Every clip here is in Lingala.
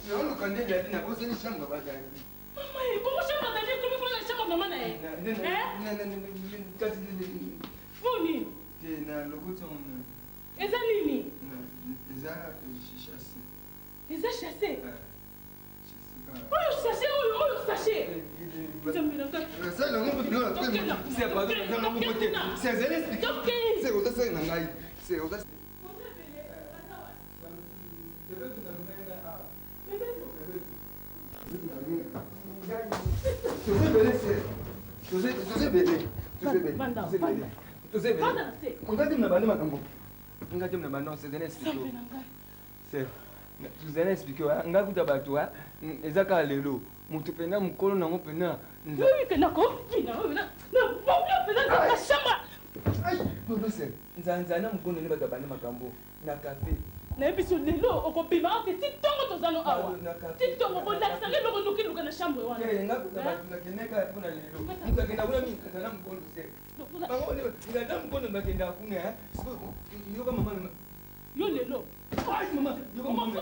Non, quand il y a une cause de chambre, maman, pourquoi chambre d'aller comme pour la chambre maman hein? Boni. Tu n'as le bouton. Et ça nini? Ils ont chassé. Ils ont chassé. Oh, chassé, oh, chassé. Ça, le monde de c'est pas dans mon côté. C'est expliqué. C'est au dessin d'un aïe. C'est au dessin. Na biso lelo okopima ke titongo tozano awa titongo ko lakisa ke loko nuki luka na chambre wana nga kutabatu na keneka kuna lelo mukagenda kuna mimi kana mkondo se bango ne ngada mkondo bakenda kuna yo kama mama yo lelo ai mama yo kama mama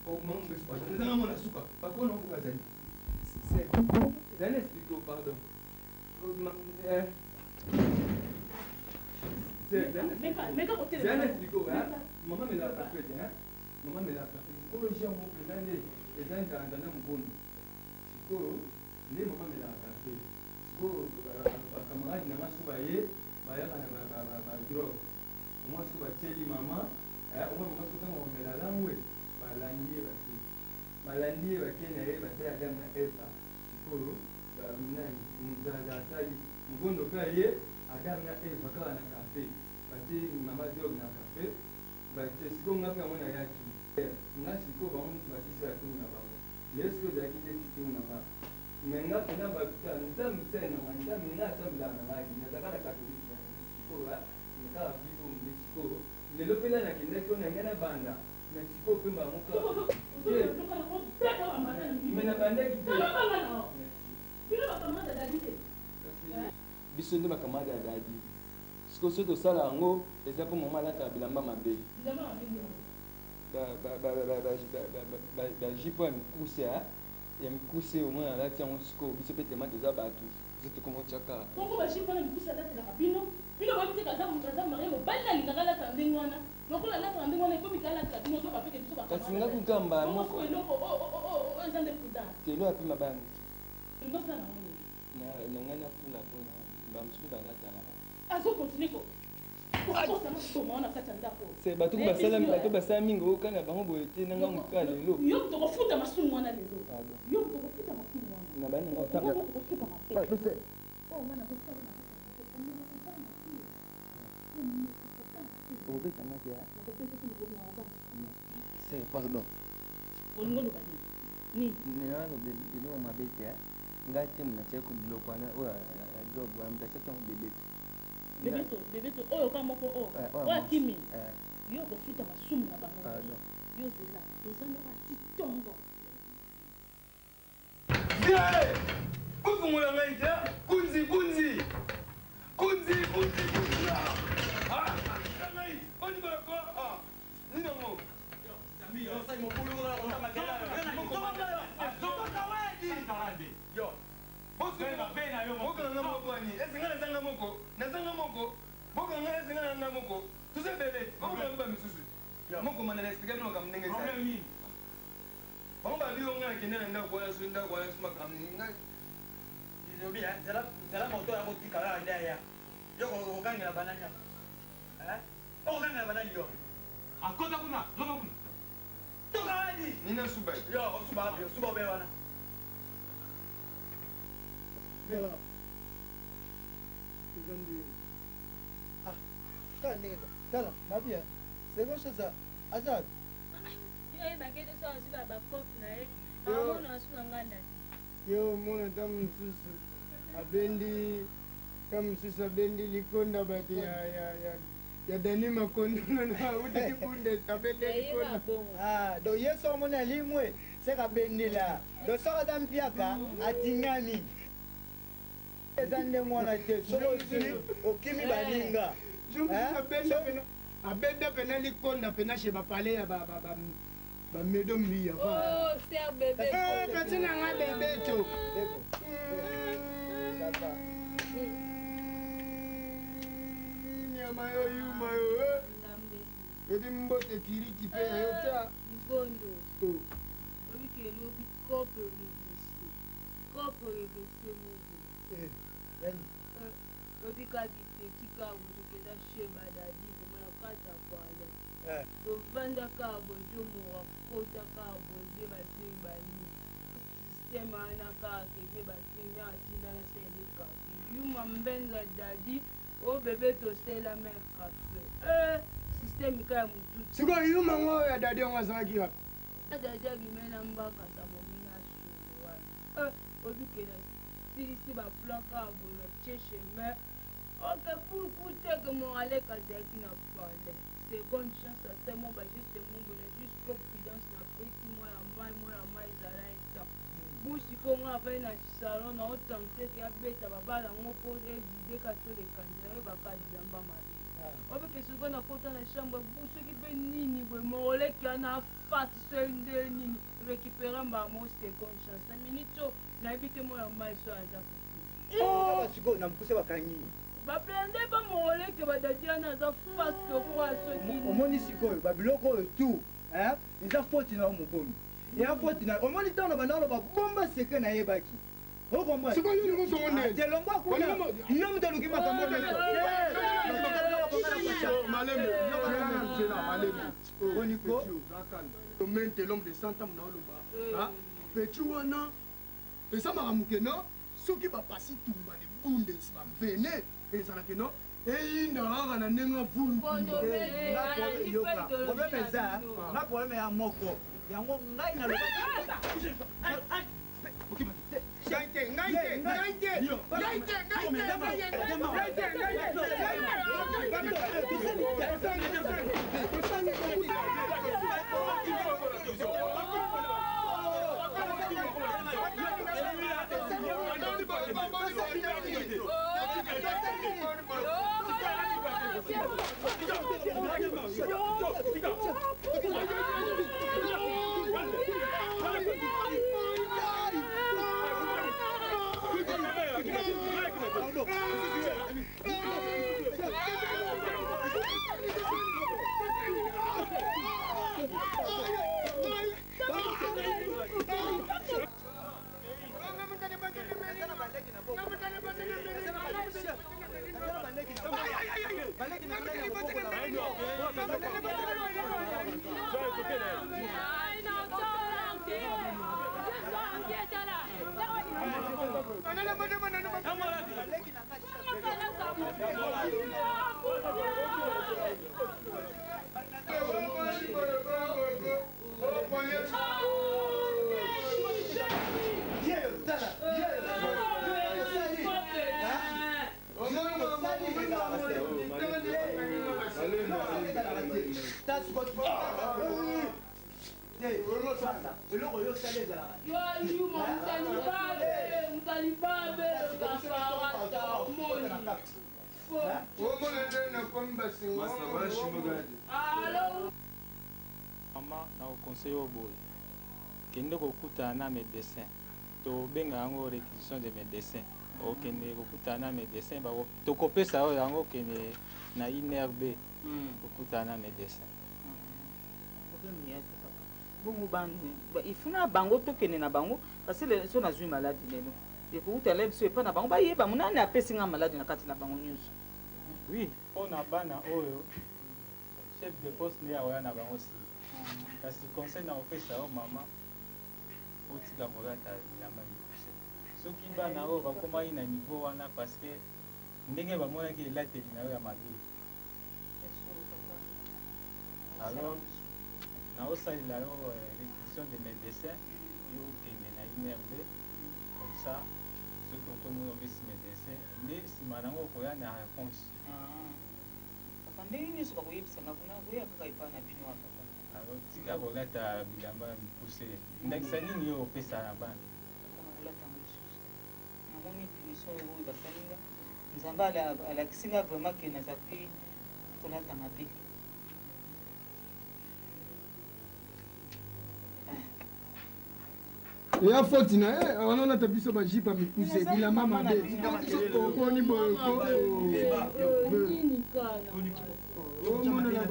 oh mama bespa nzanga mona suka bakona ko kazali c'est zane explique pardon mais quand c'est un explique hein maman me l'a fait hein maman me l'a fait ko le chien mo prétendre et ça ndana mkondo siko ne maman me l'a fait siko camarade na masuba ye bayaka na ba drogue moi suba teli mama au moins maman suka mo me la langwe balandi bakena ye basaya Adam na Eva siko ba nani nzaza sali mkondo ka ye Adam na Eva kala na cafe bati mama drogue na cafe bati siko ngaka mona yaki nga siko ba mtu basisi ya tuna ba yesu da kile kitu na ba menga tena ba nzambe tena wanda menga tambla na ngaji na zakana katolika siko la nika bibo siko lelo pela na kinda ko na ngana banda na siko pemba muka mena banda kite biso nde makamada ya dadi siko so tosala yango eza mpo mama alata bilamba mabe bajipo ya mikuse ya mikuse omoi alati yango siko biso mpe tema toza bato biso tokomotiaka bongo bajipo wana mikuse alatelaka bino babiteka aza marie mobali alingaka alataka ndenge wana lokola alataka ndenge wana ekomika alataka bino to bapeke biso kasi nga kukamba moko eloko eza nde prudence telo ape mabana ngosala na ngai nafula mpona bamosusu balataka azokontinue ko c'est bato basala mingi okanga bango boye te nanga moka lelo yo tokofuta masumu wana lelo yo tokofuta masumu wana na bana nga otanga c'est pardon olingo loba nini biloko mabe te ngai te munatia ko biloko wana oyo ya drogue wana mutasiaki yango bebeto oyo ka moko oyo akimi yo kofuta masumu na bango yo zela toza noko ati tongo kufungola ngai te kunzi onikolako ninango Nina subai. Yo, suba bewana. Bela. Ah, kan nigga. Tala, mabia. Sego shaza. Azad. Yo bakete so asiba ba kop na e. Amono asuna nganda. Yo mona tam susu. Abendi kam susu abendi likonda bati ya dani makondo na uti kunde abendi likonda. Ah, do yeso mona limwe seka bendi la. Do saka dam piaka atingani. Ezande mwana te so okimi baninga. abenda pena likonda pena chez bapale ya bamedo mbia Oh, c'est bébé. kasi na nga bebe to nyama yo yuma yo ebi mbote kiriti pe yo ta Mbondo. Obi ke lobi kope revese. Kope revese mogo. Obi ka bite tika wuto ke da sheba da divo mana kata kwale. Do vanda ka bojo mo kota ka boje ba simba ni. Sistema na ka ke ba simba atinda na sele ka. Yuma mbenga dadi o bebe to stela me kafe. Système ka mutu. siko yuma ngo ya dadi ngo azalaki wapi Dadi abimena mbaka ta momina suwa. Obi ke na silisi ba plaka abona cheche me. Ok, pour que mon allé kazaki na parler. Seconde chance à ce moment, juste mon bonheur, juste confidence na petit moi la mai zara eta. Bushi ko nga va na salon na otante ke abeta babala ngo po evide ka to le kandela ba ka dilamba mali. Obi ke suko na kota na chambre bushi ki pe nini bo mo le ki na fat sende nini récupérer mba mo seconde chance. Na minute na ebite mo la mai so aza ko. Siko na mkuse wakanyi. Baplande ba moleke badadiana za fasto kwa soki. Omoni sikoyo babiloko oyo tu, eza foti na omobomi. Ya foti na omoni tano bandalo ba bomba seke na yebaki. Okomba. siko yuni ko songo nde Telongwa kuna. Yo mutaluki makambo na. maleme maleme Boniko. mente l'homme de 100 ans na oloba petit wana eza makamuke no soki bapasi tumba de bundes bamvene ezalaki no eyinda kaka na ndenge avulu Problème eza, na problème ya moko. Yango ngai na loba. Mama na conseil au boy. Kende kokutana na médecin. To benga yango réquisition de médecin. Okende kokutana na médecin ba to kopesa oyo yango kende na INRB. Kokutana na médecin. Bongo bandu ifuna bango tokende na bango parce que so nazwi maladie lelo ekouta biso epa na bango bayeba munani apesi nga maladie na kati na bango nyonso. Oui, on a bana oyo chef de poste ne awa na bango si. Kasi conseil na opesa o mama otika kolata bilamba mikuse. Soki bana oyo bakoma na niveau wana parce que ndenge bamonaki elateli na yo ya mabe. Alors na osalela yo réquisition de médecin yo okende na INRB comme ça soki okomi opesi médecin nde nsima nango okoya na réponse. Papa ndenge nyonso bakoyebisanga kuna koya kaka epa na bino wa papa. Alors tika kolata bilamba ya mikuse ndakisa nini yo opesa na bana kolata ngo lisusu namoni punition oyo basalinga nzambe alakisinga vraiment ke nazali kolata mabe ya foti na wanolata biso bajipa mikuse bilamba mabe okoni boye omonana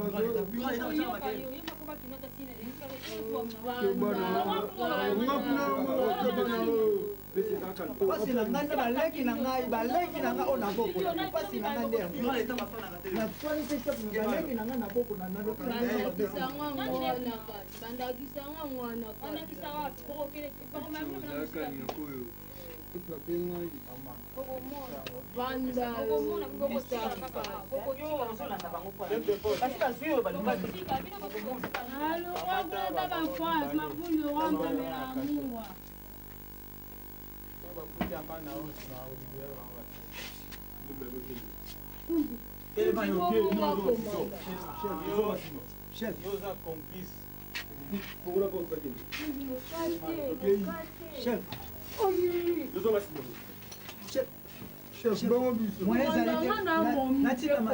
pasi na ngai nde baleki na ngai oyo na boko pasi na ngai nde natwalisi chapu baleki na ngai na boko na Chef, yo za complice. chef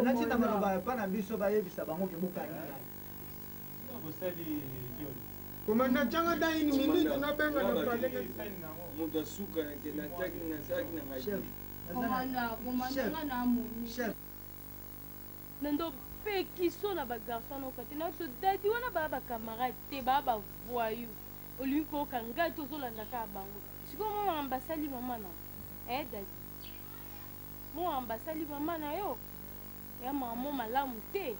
natina maloba epa na biso bayebisa bango ke bokani komanda canga da une minute nabenga na pale moto asuka nataki na ngai chef nando mpe kiso na bagarson okate na biso dadi wana baya bacamarade te baya bavoyu olingi koyoka ngai tozolandaka ya bango sikoyo momaka basali mama na dadi momaka basali mama na yo ya mamo malamu te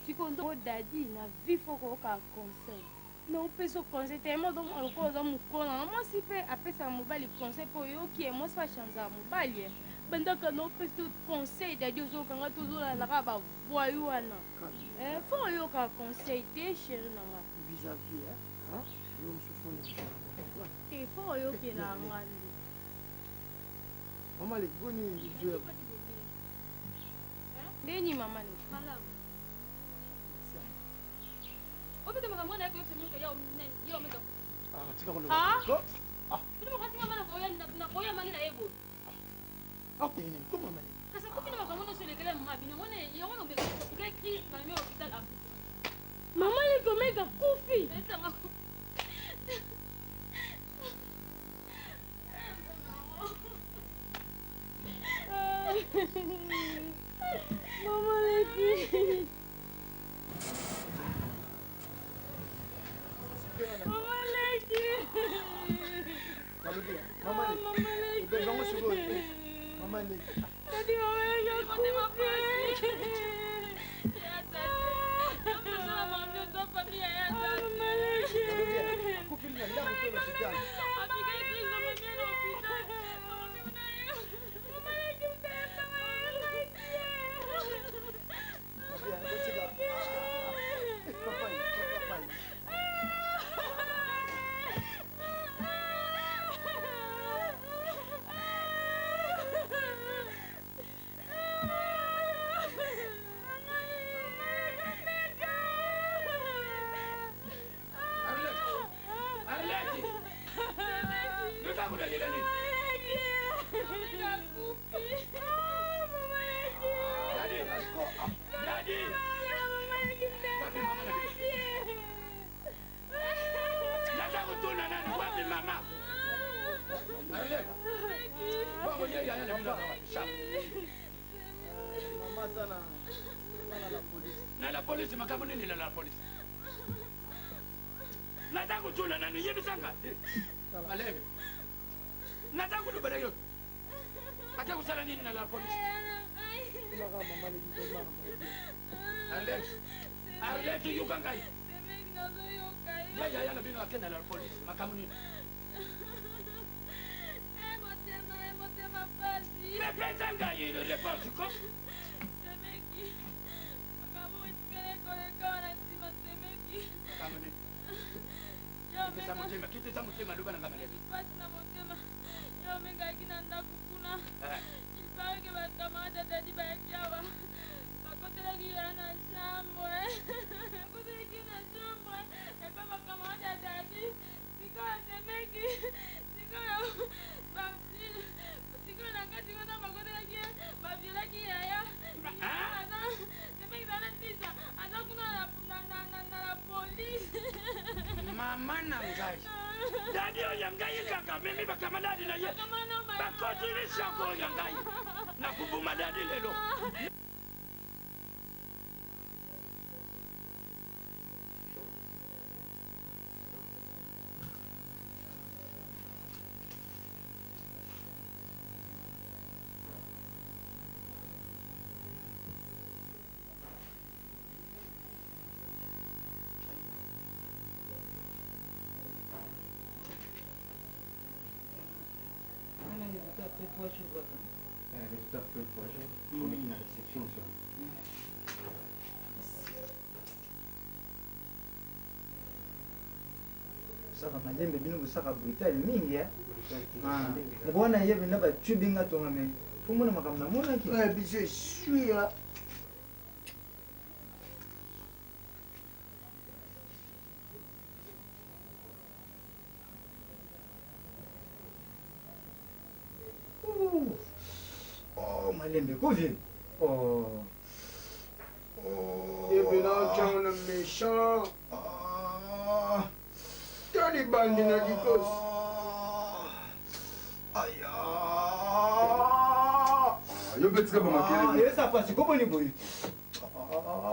sikoyo ndo dadi na vi fo koyoka conseil na opesa conseil te modoma lokola oza mokona na mwasi mpe apesaka mobali conseil mpo oyoki mwasi bachanzaka mobali bandaka na opesa conseil dadi ozokanga tozolandaka bavoyu wana fo oyoka conseil te chéri nanga te fo oyokela ngandi mama legoni jeu ndeni mama le obike makambo na yako yote mko yao meka tika kono ndio wakati kama na koya mali na yebo nini koma mali kasa kupina makambo na sele kele mama bino ngone yona mbeka kwa crise na mimi hospital Afrika mama le komeka kufi sasa ngako mama leki mama leki mama leki bango sugo mama leki tadi mama leki kote mapasi ya tati mama mama ndo familia ya tati mama leki akupili na ndamu tolo sitani apika crise na mimi na hospital mama leki mtenda la police makambo nini la police nataka kujula nani yenu sanga aleme nataka kudubara yote ataka kusala nini na la police Alex yuka ngai ya bino akenda la police makambo nini motema pasi repeta ngai ile réponse ko kiteza motema loba na ngamale ipasi na motema yo mengaki na ndako kuna ipareke bakamata dadi bayakiawa bakotelaki ya na chambre bakotelaki na chambre epa bakamata dadi sikoyo temeki sikoyo na ngati kota bakotelaki baviolaki yaya temeki zana tisa aza kuna na la police mama na ngai dadi oyo ngai kaka memi bakamaladi na ye bakotilisha koyo ngai nakubuma dadi lelo Résultat après 3 jours, on met une réception sur saka malembe bino kosaka brutal mingi mokona yebe na batue benga tonga me pomona makambo namonaki biso eswira malembe kovi ebena na méchant tali bandi na likosi yo mpe tika bamakele eza pasi koboni boye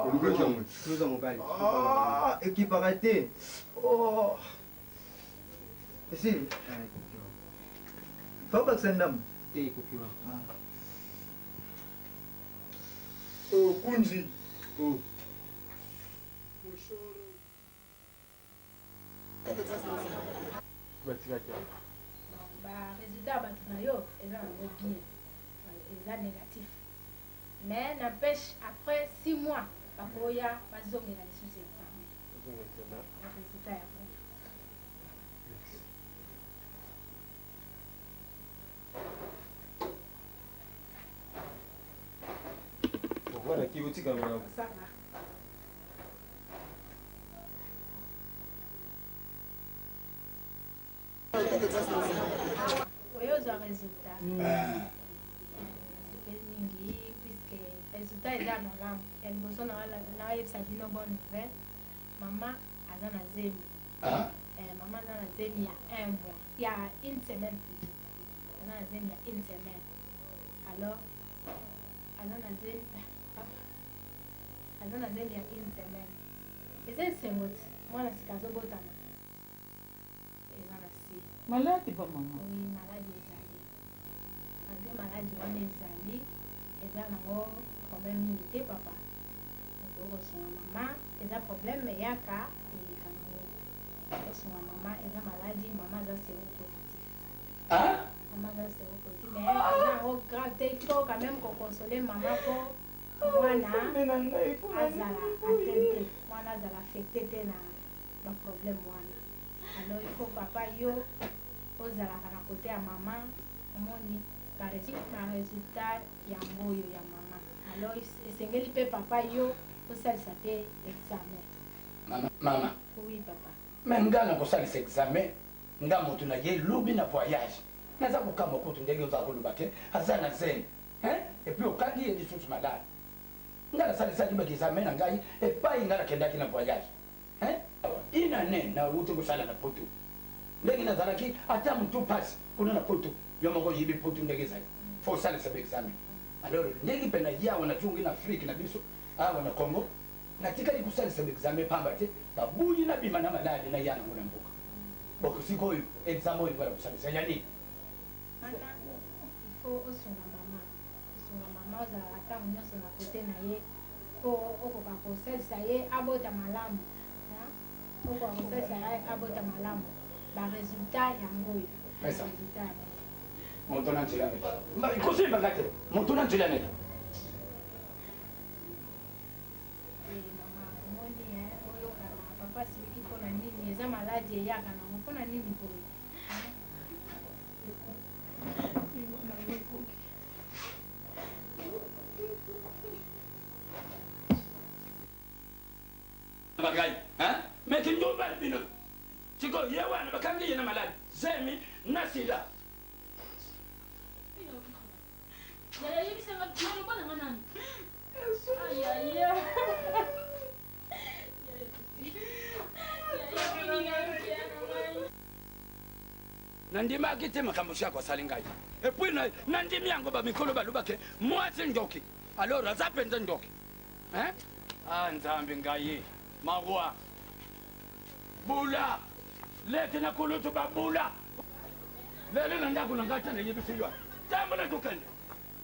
olukoki yango toza mobali ekipaka te esili fabakisa ndamu te ekokiwa kunzi baresultat ya bato na yo eza nango bien eza négatif mais n'empêche après 6 mois bakoya bazongela lisusu examen résultat yango voilà qui vous dit quand même ça va oyo ozwa résultat sepeli mingi puisque résultat eza malamu ya liboso naoyebisa bino bonne nouvelle mama aza na zemi mama aza na zemi ya 1 mois ya une semaine plutôt aza na zemi ya une semaine alors aza na zemi ya une semaine eza esengo ti mwana sika azobotama eza na si maladi pa mama oui maladi ezali ande maladi wana ezali eza nango problème mingi te papa okosunga mama eza problème eyaka eleka nango osunga mama eza maladi mama aza séropositif mama aza séropositif mais eza nango grave te il faut quand même kokonsole mama po mwana azala atteinte mwana azala affecté te na baproblème wana alors il faut papa yo ozalaka na kote ya mama omoni baresultat yango oyo ya mama alors esengeli mpe papa yo osalisa mpe examen mama oui papa me nga na kosalisa examen nga moto na ye lobi na voyage naza kokamba kutu ndenge oza koloba ke aza na zene epuis okangi ye lisusu maladi nga nasalisaki baexamen na ngai epai nga nakendaki na voyage inane nauti kosala na poto ndenge nazalaki ata motu mpasi kuna na poto yo moko oyibi poto ndenge ezali fo osalisa baexamen alors ndenge mpe na ye awa nazongi na afrike na biso awa na congo natikali kosalisa baexamen pamba te babuyi nabima na maladi na ya nango na mboka boko sikoyo examen oyo bala kosalisa ya nini wana il faut osunga mama ozalaka ntango nyonso na kote na ye po okoka kosalisa ye abota malamu okoka kosalisa ye abota malamu baresultat yango oyo resultat moto na nzela neti kosimibanga te moto na nzela neti mama omoni oyokana papa siliki mpona nini eza maladi eyaka nango mpona nini boye bagai mais ki njobali bino siko ye wana bakangi ye na maladi zemi na sida nandimaki te makambo shako asali ngai epuis nandimi yango bamikolo balobake mwasi ndoki alors aza mpenza ndoki nzambe ngai ye marwa bula leki na kulutu babula lelo na ndako na ngai te nayebisi yo tambola tokende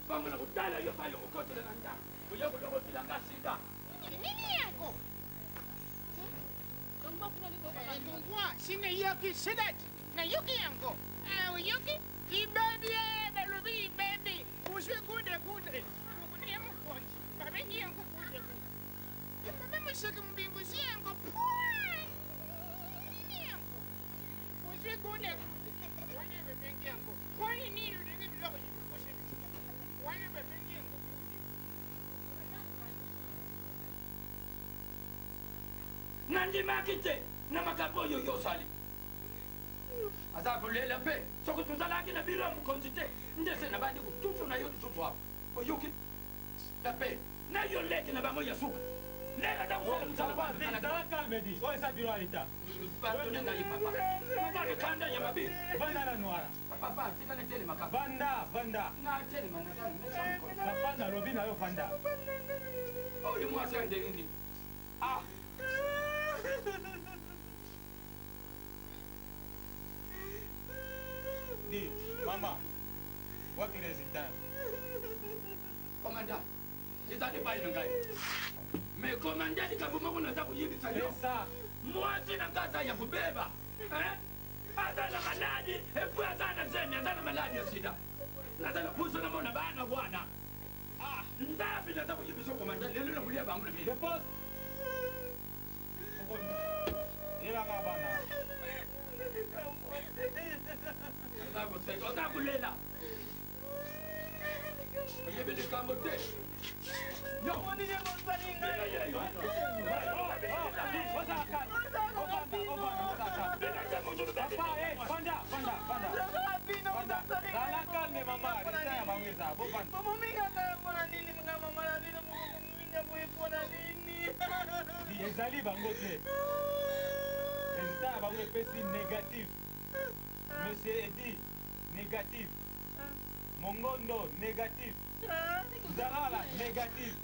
bamona kotala yo payo kokotela na ndako oya kolokopilanga sida nini yango sine yoki sedati na yoki yango yoki ibebi balobi ibebi uzwe gude gude gude ya mukonzi babengi yango gude gude babe museke mbinguzi yango nini yango uzwe gude wane bebengi yango kwani nini ulingi biloko yibikose wane bebengi yango nandimaki te na makambo oyo yosali aza kolela mpe soki tozalaki na biro ya mokonzi te ndese na bandi kutusu na yo lisusu apo oyoki la mpe na yo leki na bango ya suka leka ta calme oyo eza biro ya leta pardone ngai papa bakanda ya mabiri vanda na noara papa tikana telemaka vanda na telema na vanda lobi na yo vanda oyo mwasi andenge nini Di, mama, wapi résultat? Commandant, il t'a dépassé le gars. Mais commandant, il a beaucoup de temps pour y c'est ça. Moi, c'est la case à Yakoubeba. Hein? Attends la maladie, et puis attends la zène, attends la maladie aussi. Attends la pousse de mon abana, wana. Ndabi, attends pour y aller, commandant, les gens voulaient avoir un peu de poste. Il a pas ozakulela oyebeli kambo te ezali bango te résultat ya bango epesi négatif. Monsieur Edi, négatif. Mongondo, négatif. Zarala, négatif.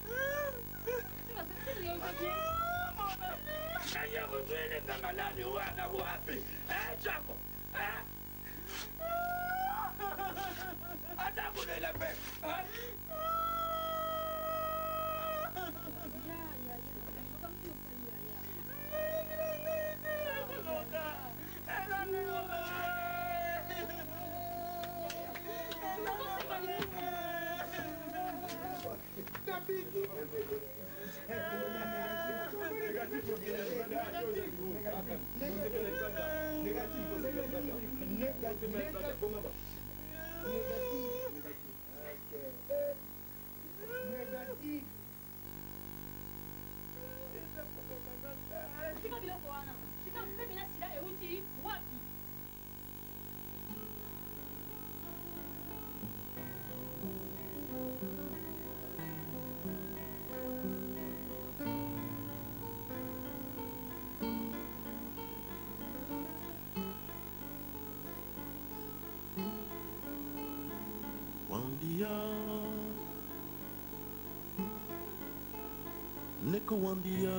Neko wandia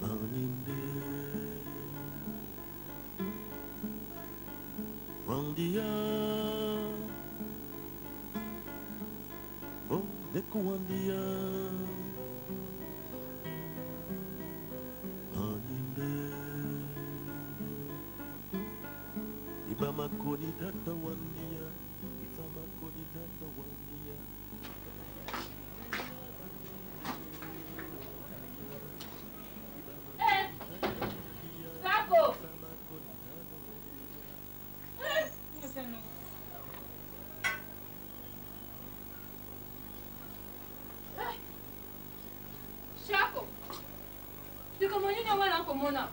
Maninde Wandia Oh, neko wandia Maninde Ibama koni tata wandia Ifama koni tata wandia Shako, tu comment tu n'as pas comme hein?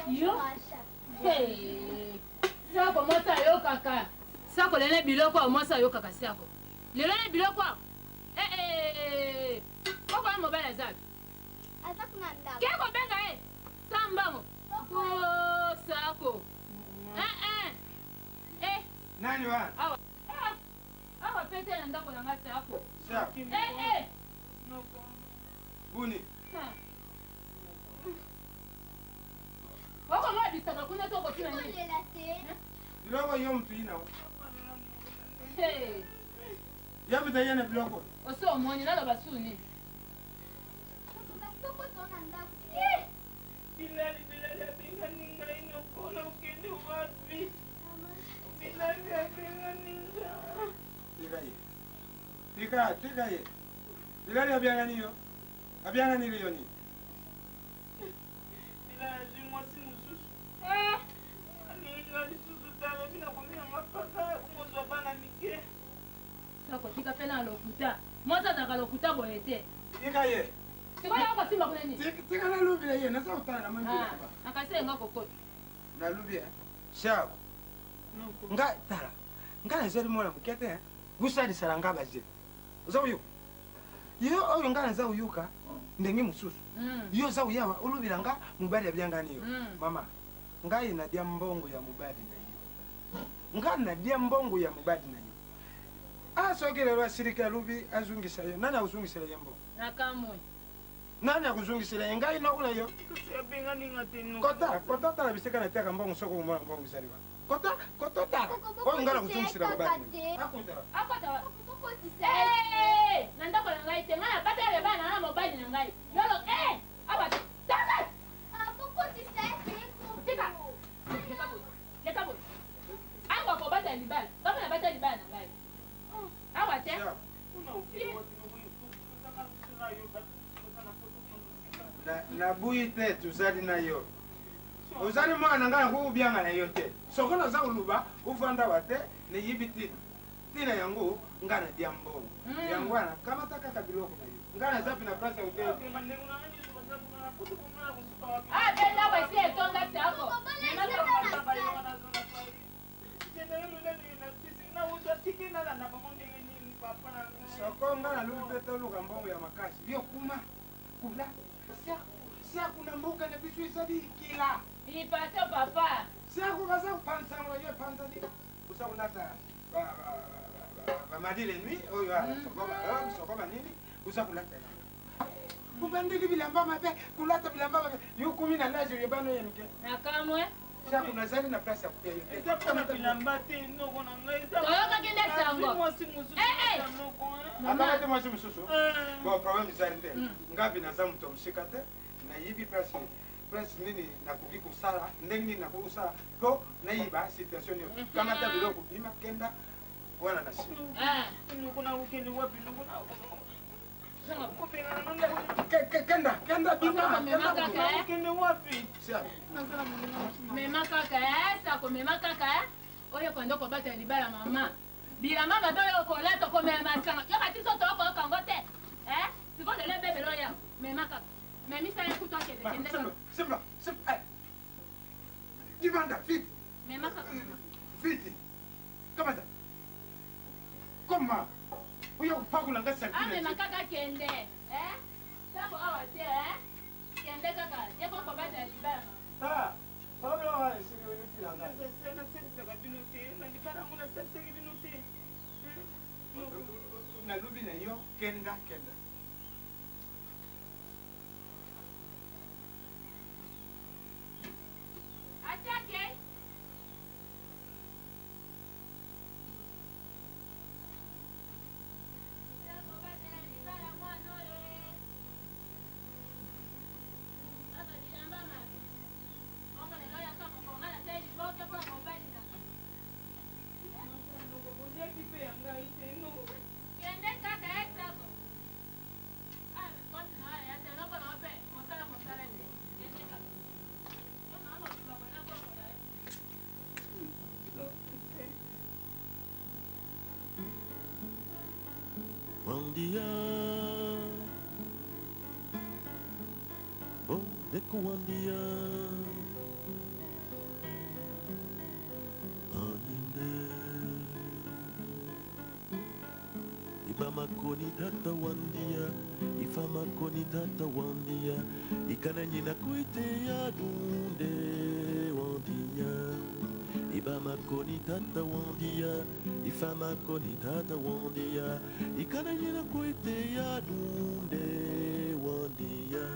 Yo, hey, Sako mwasa yo kaka. Sako lene biloko wa mwasa yo kaka sako. Lene biloko wa. Koko ya mobile zabi. Azakuna ndaba. Keko benga Sambamo. Sako. Nani wa? Awa. Awa pete na ndako na ngasa yako. Sako. Buni. Wako mwa bisaka kuna toko tina nini? Biloko yo mtu ina. Hey. Yabu tayana biloko. Oso mwoni nalo basuni. Bilali abenga ninga inokona ukende wapi? Bilali abenga ninga. Tika ye. Bilali abianga niyo. Abianga niyo yoni. Bilali mwasi mususu. Ani susu talo bina komina mapaka kumozwa bana mike. Sako tika pena lokuta. Mwaza na lokuta boyete. Tika ye. Siko na kwa simba kuna nini? Tika na lubi ye na sa utana manje. Akase ngako kote. Na lubi ya. Shao. Nga tara. Nga nzeli mwana mukete. Gusali saranga baje. Uzawu yo oyo nga nza uyuka ndengi mususu. Yo za uyawa ulubiranga mubali abyangani yo. Mama. Nga ina dia mbongo ya mubali na yo. Nga na dia mbongo ya mubali na yo. Asogere lwa sirika lubi azungisha yo. Nani akuzungisha yembo? Nakamwe. Nani akuzungisha ngai na ula yo? Abenga ninga tenu. Kota tala biseka na teka mbongo soko mwana mbongo saliwa. Kota tala. Oyo ngala kuzungisha mubali. Akota. Nandako na ngai te ngana bata le bana na mobile na ngai. Lolo aba tala. Tika. Leka bo. Angwa ko bata libala. Kama na bata libala na ngai. Awa te. Na bui te tuzali na yo. Uzali mwana ngala kuubyanga na yo te. Sokono za uluba uvanda wate ne yibiti. Tina yangu ngana diambo. Yangu ana kama taka kabiloko na yo. Ngana zapi na prasa uteo. Bela kwa si etonga chako. Soko ngana lupeto luka mbongo ya makashi. Yo kuma kula. Sia kuna mboka na bisu isadi kila. Ipate papa. Sia kukaza pansa ngoje pansa ni. Usakunata madile nui oyo sokoba nini usakulata. Kubandiki bilamba mabe kulata bilamba mabe yukumi na nazo yebano yenike. Nakamwe. Sia kuna zali na place ya kutia yote. Kama bilamba te noko na ngai. Toyoka kende sango. Aba te mwasi mususu. Bo problem zali te. Ngapi na zamu tomshikate na yibi place nini na kuki kusala ndengi na kusala ko na yiba situation yo. Kama ta biloko bima kenda wana na shi. Kuna ukeni wapi kuna. Kenda bima ukeni wapi? Mema kaka sako mema kaka oyo kondo ko bata libala mama. Bila mama doyo ko leto ko mema sanga. Yo batiso to ko kangote. Siko de le bebe loya. Mema kaka. Memi sa yakuto ke de kende. Simba. Divanda vite. Mema kaka. Vite. Kamata. Koma. Uyo upagula ngasa kile. Mema kaka kende. Sako awa te kende kaka. Yeko ko bata libala mama. Pablo wa siri yuti langa. Na lubi na yo kenda. Atake. Bom dia, bom dia. Ibamakoni tata wandia, ifamakoni tata wandia, ikananyina kuite ya dunde wandia. Ibamakoni tata wandia, ifamakoni tata wandia, ikananyina kuite ya dunde wandia.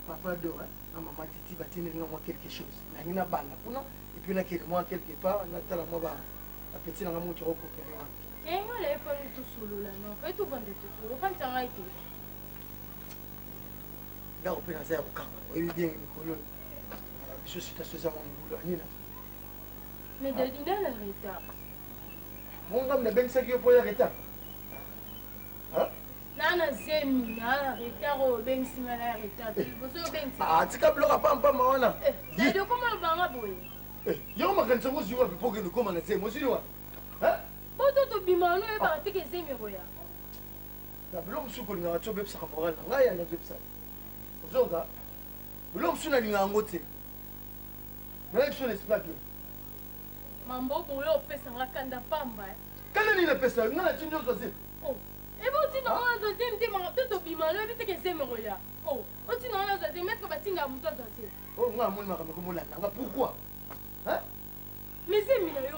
Papa Dora, maman Titi va tenir moi quelque chose. Na hina bala kuna et puis na kiri moi quelque part na tala moi ba petit na mo toko ko pere wa. Kengo le pa tu solo la no, fa tu bande tu solo kan tanga ite. Da o pena za ukama. O bi bien ko lo. Biso sita so za mo bulo nina. Mais de dîner le retard. Mon ngam na ben sa ki po ya retard. Nana zemi na retard o ben simala retard. Boso ben. Ah, tika bloka pampa mawana. Eh, de comment banga boy. Eh, yo makanisa mo ziwa pe poke no koma na ze mo ziwa. Hein? Boto to bimano e ba tike zemi roya. Na blom su ko na to bepsa ka moral nga ya na bepsa. Zoga. Blom su na linga ngote. Na action explaque. Mambo boyo pesa ngakanda pamba. Kana ni na pesa ngana chinjo zozi. Oh. Et bon, tu n'as pas de dire, tu te bimes, tu te dis, oh, tu n'as pas de dire, mais tu vas te dire, oh, moi, moi, pourquoi? Hein? Mais c'est mieux, il m'a eu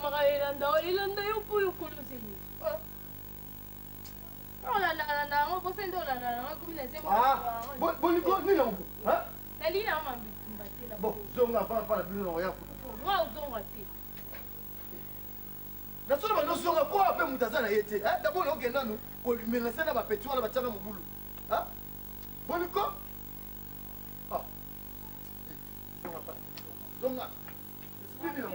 pour le colo, c'est mieux. Oh là là là, on va faire de la comme les émotions. Ah, bon, ni non, hein? La ligne a battu la bon, zonga, pas la bulle, rien. Moi, on zonga. Nasola banosonga ko ape mutazana yete eh d'abord na okenda no ko menacer na ba petit wala ba tshaka mobulu ah boniko ah zonga pa zonga speed no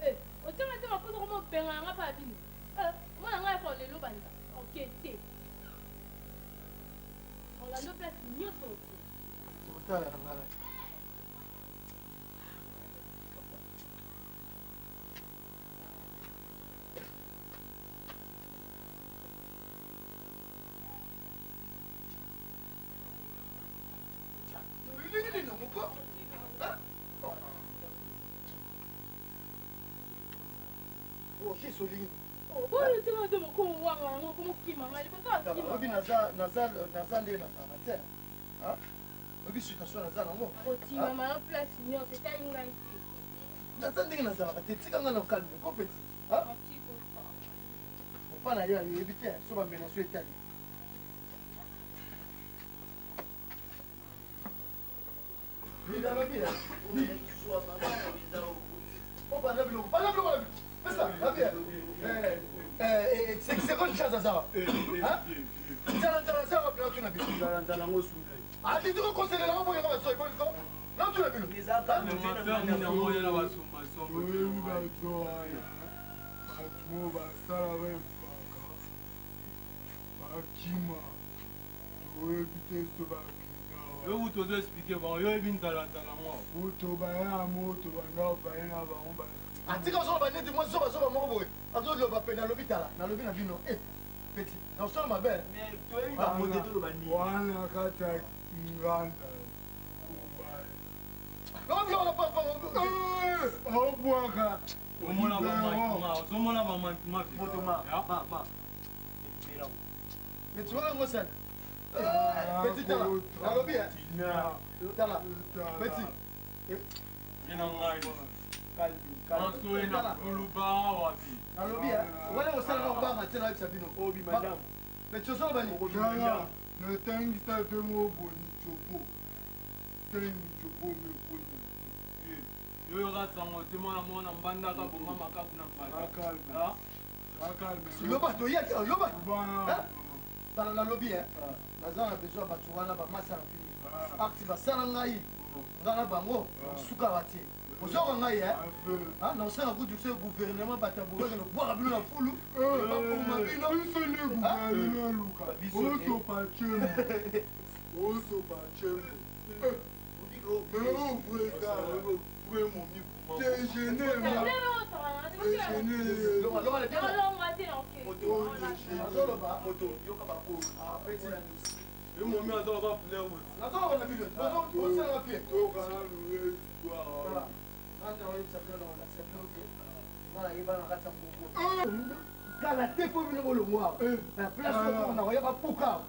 eh o tshama tshama ko go mo benga nga pa bini mo na nga fa le lo banda okay te on la no place nyoso totala ngala c'est quoi le chat ça ça hein ça va bien tu n'as bien ah tu dois conseiller là pour y avoir ça il faut là tu n'as bien les attaques yo vous t'osez expliquer bon yo ebin tala moi moto ba ya moto ba na ba na ba on ba atika so ba neti mo so ba mo boy azo lo ba pe na l'hôpital na lobi na bino eh petit na so ma belle mais to e ba monter to lo ba ni wana kata nganda non non pas oh boaka omona mama moto ma mais tu vois moi ça petit tala na lobi tala petit ina ngai kalbi na kuluba wapi nalobi wala osala na kubanga tena bisa bino obi madame mais tu sors bani kala le tangista de mo boni chopo teni chopo me koni yo rasango te mwana mbanda ka bonga makabu na mbanda loba toyaki loba tala nalobi naza na besoin bato wana bamasala bino acte basala ngai nga na bango suka batie ozoka ngai na osala kutu se gouvernement bato abokaki na bwaka bino na fulu bakoma kala te po bino bolongwa place na koyaka puka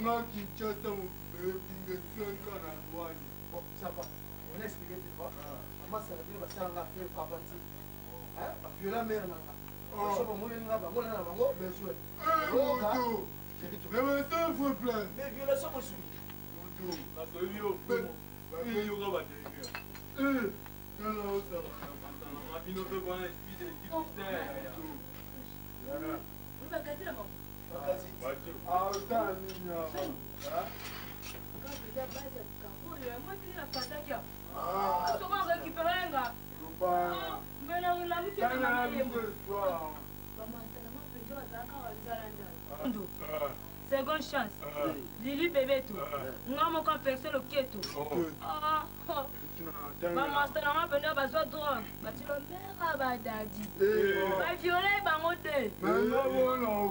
nga Kinshasa mobebingesenka na lwani sapa on expliqué tu vois masala bino basalanga fe papanti baviola mere nanga soba moyelinga bango na bango besoin mais c'est faux plan mais violation mosui moto nasoyebi yo bayoka badengia tala osala na matana bino mpe bana espide Seconde chance. Lili bébé tout. Nga moko percé le keto. Maman sana ma penda bazo drogue. Batilo mera badadi. Ba violer bango te.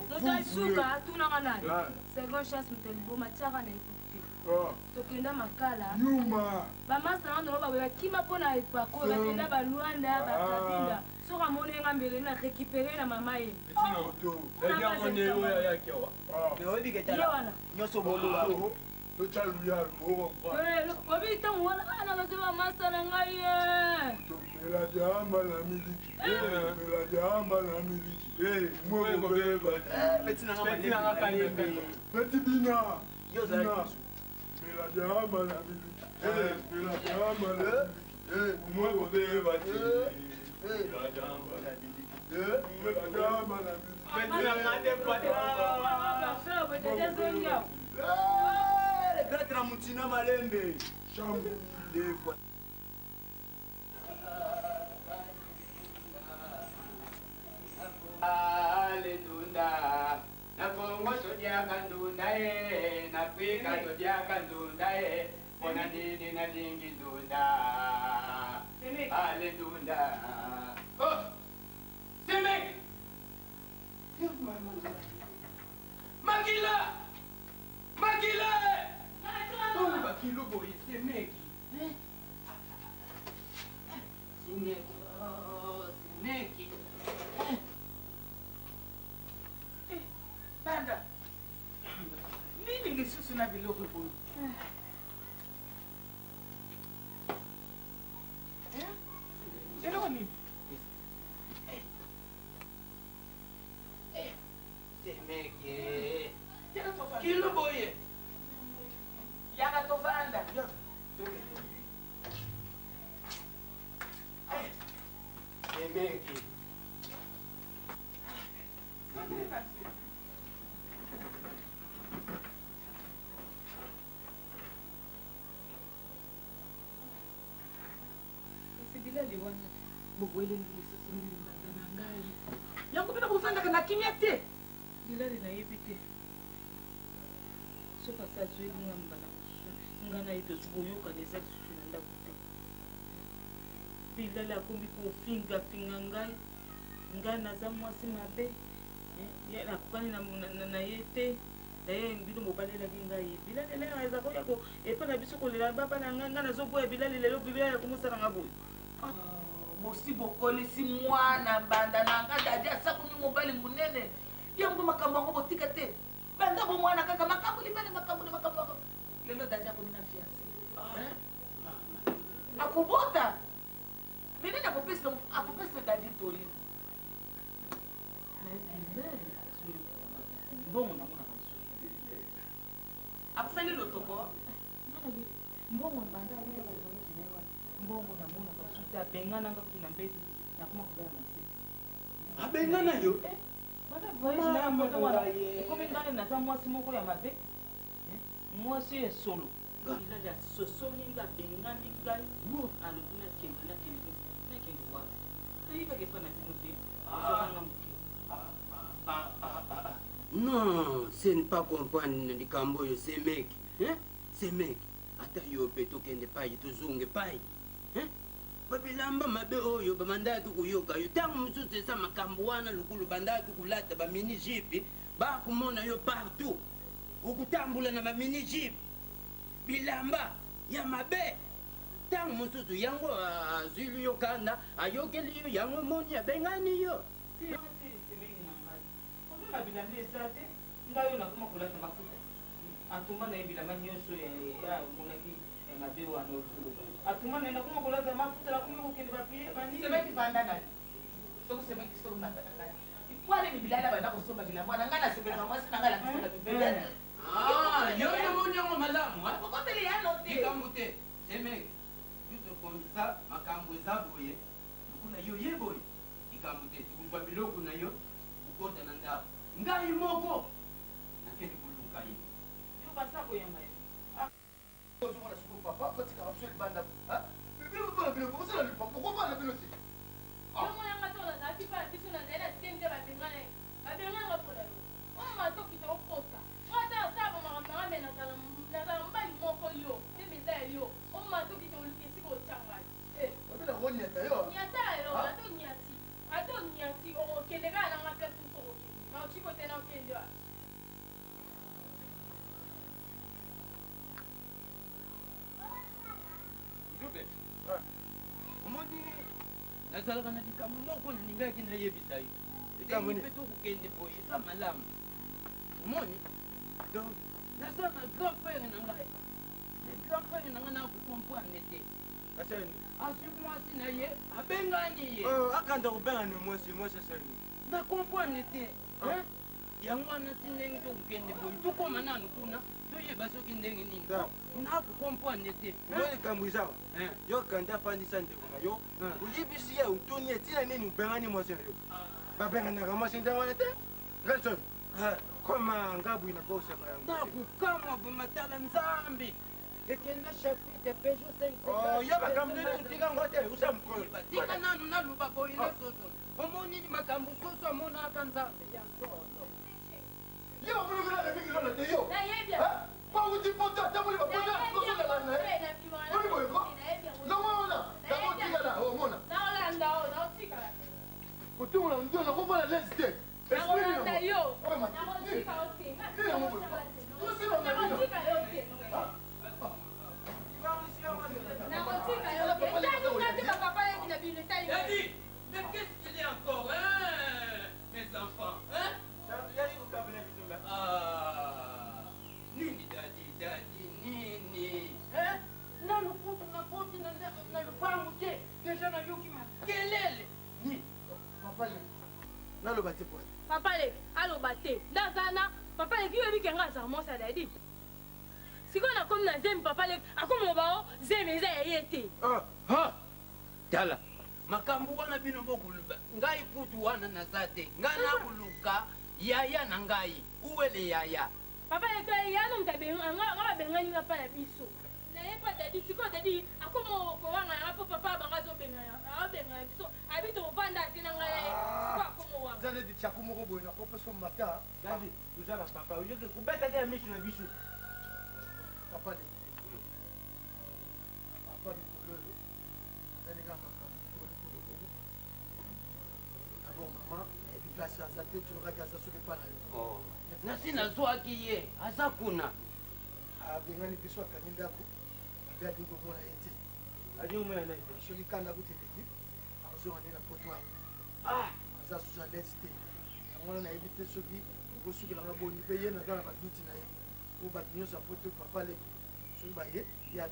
Muta suka tuna kanani. Seconde chance mutelibo matiaka na écouter. Tokenda makala. Yuma. Ba masana ndo ba kima pona epako batenda ba Luanda ba Kabinda. Soka moni nga mbele na récupérer na mama ye. Ndio mone yo ya kiwa. Oyebi ketala nyonso boloba tochaluya mo obi tango wana ana bazoba masana ngai ye tokela jamba na miliki tokela jamba na miliki mwe kobeba peti na ngama kalembe peti bina yo za tokela jamba na miliki tokela jamba na miliki mwe kobeba tokela jamba na miliki tokela jamba na miliki Petra Mutina Malembe. Chambu de fois. Alendunda. Na Kongo todia kandunda na Afrika todia kandunda Bona nini na dingi ndunda. Alendunda. Oh. Semek. Makila! Makila! Oh, Makilo boy, Semek. Semek. Oh, Semek. Banda. Nini ngisusu na biloko boy? Nini? Kilo boye. Yana tovanda. Semeki. Sibila liwana. Bogwele lisusu na ngai. Yango pena kovanda kana kimya te. Bilali na yebi te. Soka sa zweli ngamba na musu. Ngana ito siboyoka neza lisusu na ndako te. Bilali akombi kofinga finga ngai. Ngai naza mwasi mabe. Ya nakokani na ye te. Daye mbino mobalela ngai. Bilali lelo aza koya ko epa na biso kolela baba na ngai nazoboya Bilali lelo Bilali akomosala ngaboyo. Bosi bokolisi mwana banda na nga dadi asakumi mobali munene yango makambo yango botika te banda bo mwana kaka makambo libale makambo lelo dadi akomi na fiance akobota menene akopesa dadi toli akusali lotoko mbongo mbanda mbongo namona basuta bengana nga kutu na mbetu nakoma kobela na se abenga na yo ekomi ngai naza mwasi moko ya mabe mwasi esolo village ya sosoli nga abengani ngai alobi nakende wapi toyibaka epa na bino te ozokanga moke. Non, c'est ne pas comprendre les camboyo, c'est mec. Hein? C'est mec. Attends, yo peto kende pai, to zunge pai. Hein? Babilamba mabe oyo, bamanda tu kuyoka. Yo tangu musu sesa makambo wana lukulu banda tu kulata ba mini jeep, ba kumona yo partout. Ukutambula na ba mini jeep. Bilamba ya mabe. Tangu musu yango azili yo kanda, ayokeli yo yango moni abengani yo. Bilamba eza te ngai oyo nakoma kolata mafuta atuma na ye bilamba nyonso monaki mabe wana ozoloba atuma na ye nakoma kolata mafuta nakomi kokende bapie semeki banda nani soko semeki soko natanangani ipwane mibilala banda kosomba bilamba wana ngai nasepelaka mwasi na ngai lakisaka bibele yo moni yango malamu okoteli yano te likambo te semeki tuto komisa makambo eza boye lokuna yo ye boye likambo te tukozwa biloko na yo ukota na ndako ngai moko nakende koluka ye yo basa koyamba ye ozomona sikoyo papa kotikaka biso libanda biloko mpona biloko kosala lipa pourkoi mpona bino te omoyanga to nazalaki mpa na biso na nzela site nde babenganga mpona yo oyo matokita okosa ngata asala bamakamanga me nazala mobali moko yo te meza ya yo oyo matokita oluka esika otyangai obela konyata yo nyata yo ato nyati okende kaka nanga place mosokokende nauti kote na okende wa Jube omoni nazalaka na likambo moko nalingaki nayebisa yo ndenge mpe tokokende boye eza malamu omoni donc naza na grand frère na ngai le grand frère na ngai nakokomprendre te asi mwasi na ye abengani ye akanda kobengani mwasi asani nakomprendre te yango wana ti ndenge tokokende boye tokóma nanu kuna toyeba soki ndenge nini nakokomprendre te yo likambo ezaka yo kanda afandisa ndeko na yo olibisi ye otoni ye ntina nini obengani mwasi na yo babenganaka mwasi nde wana te ngai koma ngabwi na kosaka yango nakokamwa bomatala nzambe ekenda chapitre pejo 5 yo makambo nini otika ngo te usa mokolo tika nanu naluba boye na soso omonini makambo soso amonaka nzambe ya solo ye bamonokela mingi lona te yo bauti poto atamoli bapoza kosolala na ye oni boyeko nongona nakotikala omona kotungola ndio nakobona lesi te Mais qu'est-ce qu'il est encore, hein, mes enfants, hein? Ah, nini dadi, nini? Hein? Nakoti na lupango te, deja nayoki makelele. Nini? naloba te pwani papa leki aloba te ndazana papa leki yoyebike nga azala mwasi adadi sikoyo nakomi na zemi papa leki akomoloba o zemi eza ya ye te tala makambo wana bino bokuluba ngai kutu wana naza te ngai nakoluka yaya na ngai uwele yaya papa leki yana moto nga babengani nga mpa na biso naye mpa dadi sikoyo dadi akomo kowanga yanga mpo papa abanga azobengana biso abi tovanda te na ngai sikoyo akomo wanga eza neti tiako moko boye nakopeso mata dadi toza na papa oyoki kobeta te ya miso na biso papa de papa likolo oyo azalika makambo abo mama nayebi place aza te tolokaki aza soki epa na yo nasi nazwaki ye aza kuna abengani biso akangi ndako abe ali komona ye te ali omona na ye soki kanda kuteleki azonga nde na poto ayo aza susu alesi te yango wana nayebi te soki okosukelanga boni mpe ye naza na baduti na ye po bato nyonso ya poto papa leki soki baye ye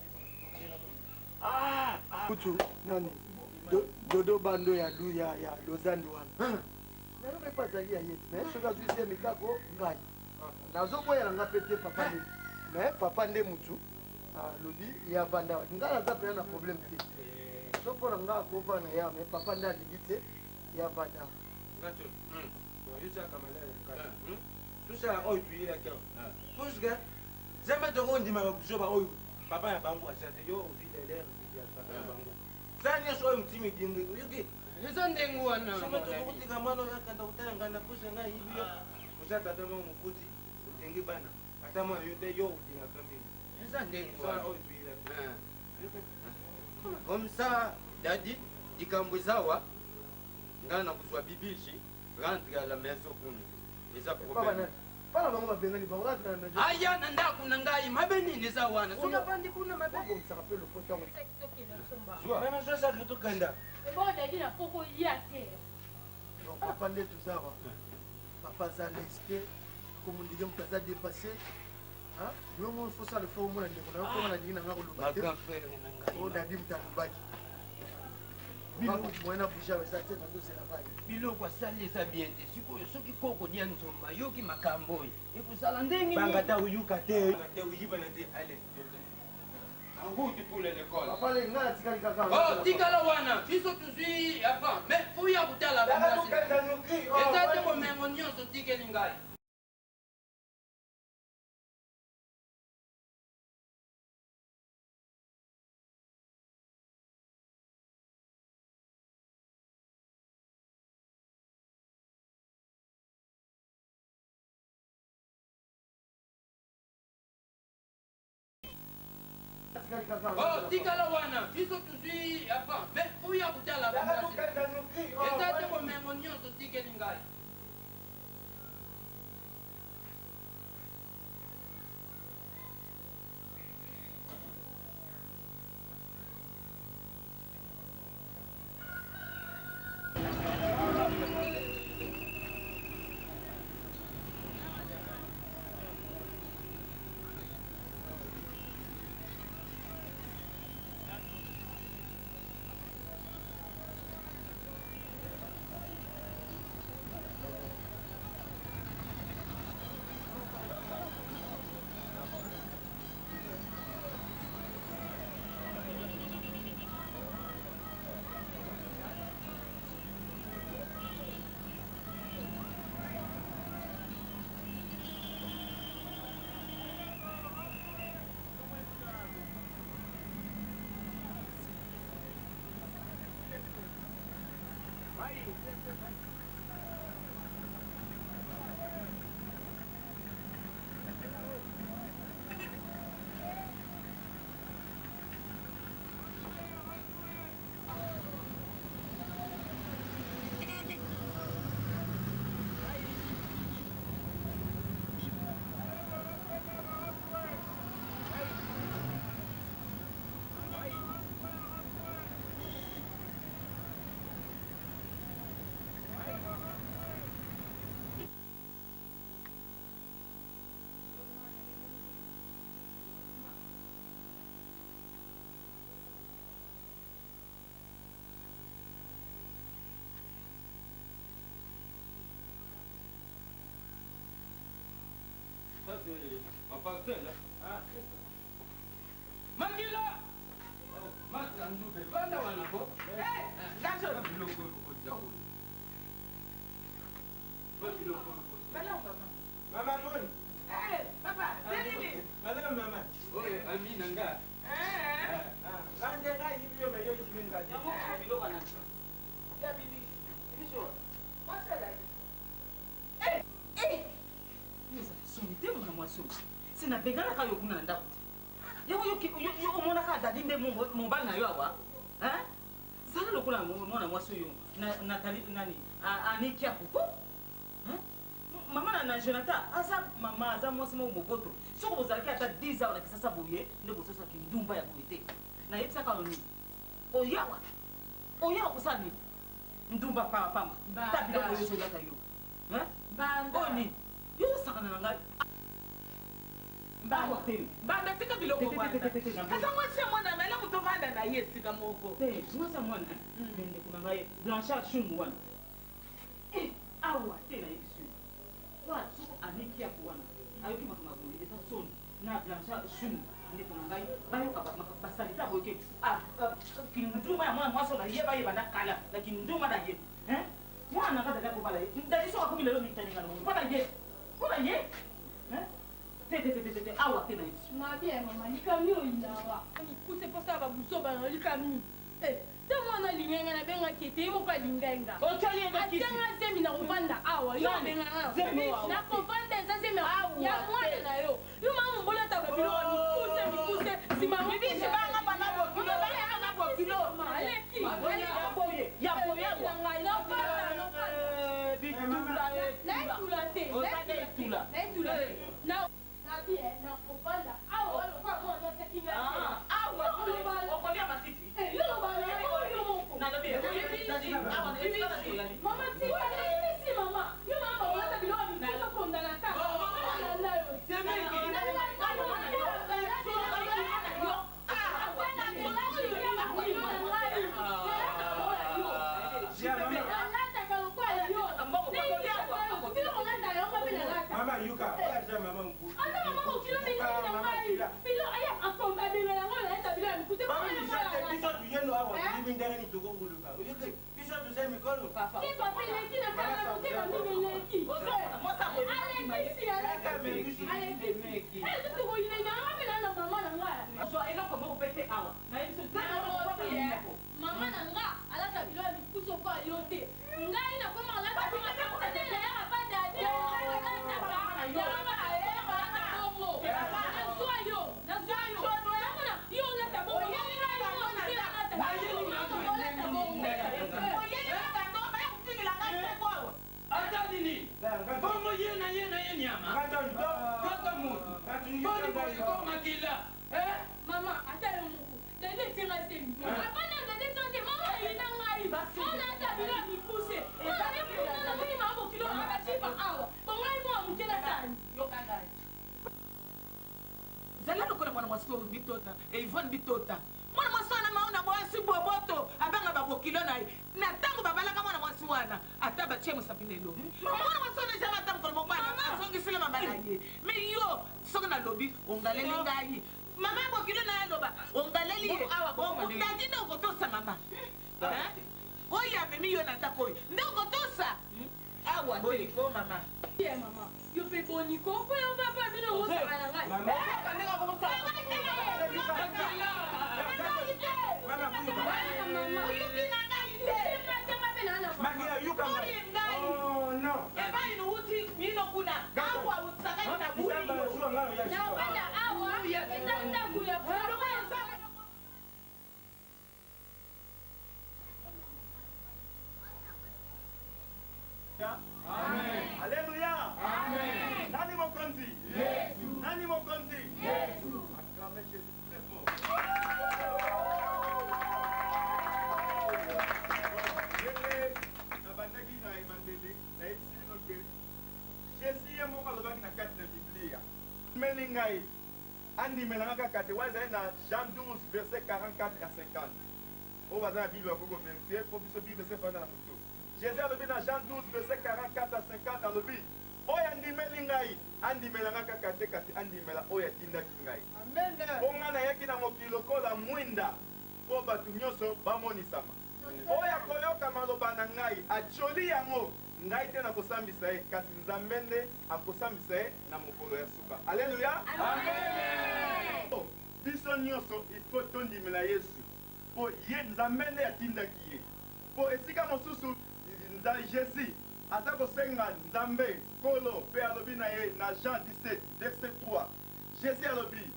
kutu nani dodo bando ya lozandi wana nayebi mpe azali ya ye te me soki azwi se mikako ngai nazoboyela nga mpe te papa leki me papa nde motu alobi ye avanda ngai naza pena na problème te so mpona nga akovana ya me papa nde alingi te ya banda tusala oyo tuyilaka puske zembe toko ondimaka kusoba oyo papa na bango asia te yo ovilelere ya papa na bango sa nyonso oyo motimi dingi yoki eza ndenge wana zembe tokokutika mwana oyo akanda kotala ngai na pusa ngai yibi yo oza tata moko mokuti odengi bana ata mwana yo te yo odingaka mingi eza ndenge sala oyo tuyilaka comme ça dadi likambo ezawa ngai na kozwa bibishi rentre à la maison kuna eza problème pana bango babengani bango rentre na maison aya na ndako na ngai mabe nini eza wana soka bandi kuna mabe bomisaka mpe lopotango meme sosaki tokenda ebodadi na poko ya te papa nde tozawa papa aza leste komo ndenge moto aza dépassé yo fosala fo omona ndeko na yo mpona ndingi na nga koloba te o dadi moto alobaki moyena bouchard eza te nazozela bani biloko asali eza bien te sikoyo soki koko lia nzomba yoki makambo oyo ekozala ndenge banga ta oyuka te oyibana te ale anguti pule l'école papa le nga atikali kaka oh tikala wana biso tozwi avant mais fuya kotala eza te bomengo nyonso tikeli ngai oh tikala wana biso tozwi avant mais fuya kotala eza te bomengo nyonso tikeli ngai Ça, c'est ma parcelle. Ah. Makila! Masanduke, vanda wanako. Gacho! Biloko kokoza ko. Biloko kokoza. Mama bon. Papa, nini? Madame mama. Oye, Amina nga. Kanje ga yibyo meyo yibyo ngati. Yamo biloko na. Ya bibi. Bibi so. Masala. Soni te mwana mwasi sina benganaka yo kuna na ndako te yo omonaka dadi nde mobali na yo awa zala lokola mwana mwasi oyo natali nani anikia kuko mama na jonathan aza mama aza mwasi moko moboto soki bozalaki ata 10 ans na kisasa boye nde bososaki ndumba ya boye te nayebisaka yo nini oyawa kosala nini ndumba pamba ta biloko oyo soyaka yo oyo nini yo osakana na ngai banda tika biloko wana mwasi ya mwana mela moto vanda na ye esika moko mwasi ya mwana bendeko na ngai blanchard shungu wana awa te nayebi soni soko aniki yako wana ayoki makambo boye eza soni na blanchard shungu ndeko na ngai bayoka basalita boke kinduma ya mwana mwasi oyo bayeba na kala na kinduma na ye mwana nga dada kobala ye dadi soka komi lelo mitaninga na mongo mpo na ye te awa te na ye mabie mama likami oyinawa kuse mposa babusoba na likami te mwana lingenge nabengaki ete ye moko alingenga atianga zemi na kovanda awa yo abenganga na kovanda eza zemi ya mwana na yo yo mama mboli ata babiloko mikuse simamibisi banga bana bokilo bana bokilo aleki naitula te na kovanda awa lokola mwana tekinga awa okolia matiti mama si mama yo mama bolata biloko mikolo kondana ta Mama yuka, aja mama mbu. Ata mama mukilo mingi na mai. Bilo aya akomba bebe na ngolo enta bilo mikute mama ni sante biso tuyendo awa bibi ndani ni toko nguluka. Uyeke biso tuze mikono papa. Ki papa leki na kala mute na mimi leki. Mosa ko. Aleki si aleki. Tutu ko ine na ngame na mama na ngala. So eloko mo pete awa. Na iso mama na nga alata bilo mikuso ko yote. Ngai na koma alata bilo ko tena ya bada dia. Como yena nyama. Kata mutu. Bodi ko makila. Mama, atale muku. Dede tinga semi. Apana dede tinga mama ina ngai. Ona ata bila mikuse. Ona bila na mimi mama kilo abachipa awa. Bongai mo amukela tani. Yo kangai. Zala lokola mwana mwasi oyo bitota Yvonne bitota mwana mwasi wana maona mwasi boboto abanga babokilo na ye na ntango babalaka mwana mwasi wana ata batie mosapina elobi mwana mwasi wana eza matambokola mobana azongisile mama na ye me yo soki nalobi ongaleli ngai mama bokilo na ye aloba ongaleli ye okutaki nde okotosa mama oyo amemi yo na ndako oyo nde okotosa awa boniko mama ye mama yo pe boniko mpo yo papa bino wosaba na ngai Amen. Alléluia. Amen. Nani mokonzi? Jésus. Nani mokonzi? Jésus. Acclamez Jésus très fort. Lele na bandaki na emandeli na esili noke. Jésus ye moko alobaki na kati na Biblia. Melingai andi melanga kati waza na Jean 12 verset 44 à 50. O baza na Bible ko vérifier ko biso Bible se fanda na mutu. Jésus alobi na Jean 12 verset 44 à 50 alobi oyo andimeli ngai andimelanga kaka te kasi andimela oyo atindaki ngai mpo ngai nayaki na mokili lokola mwinda mpo bato nyonso bamonisama oyo akoyoka maloba na ngai atioli yango ngai te nakosambisa ye kasi nzambe nde akosambisa ye na mokolo ya suka alleluya biso nyonso ifo tondimela yesu mpo ye nzambe nde atindaki ye mpo esika mosusu Jésus aza kosenga nzambe kolo mpe alobi na ye na Jean 17 verset 3 Jésus alobi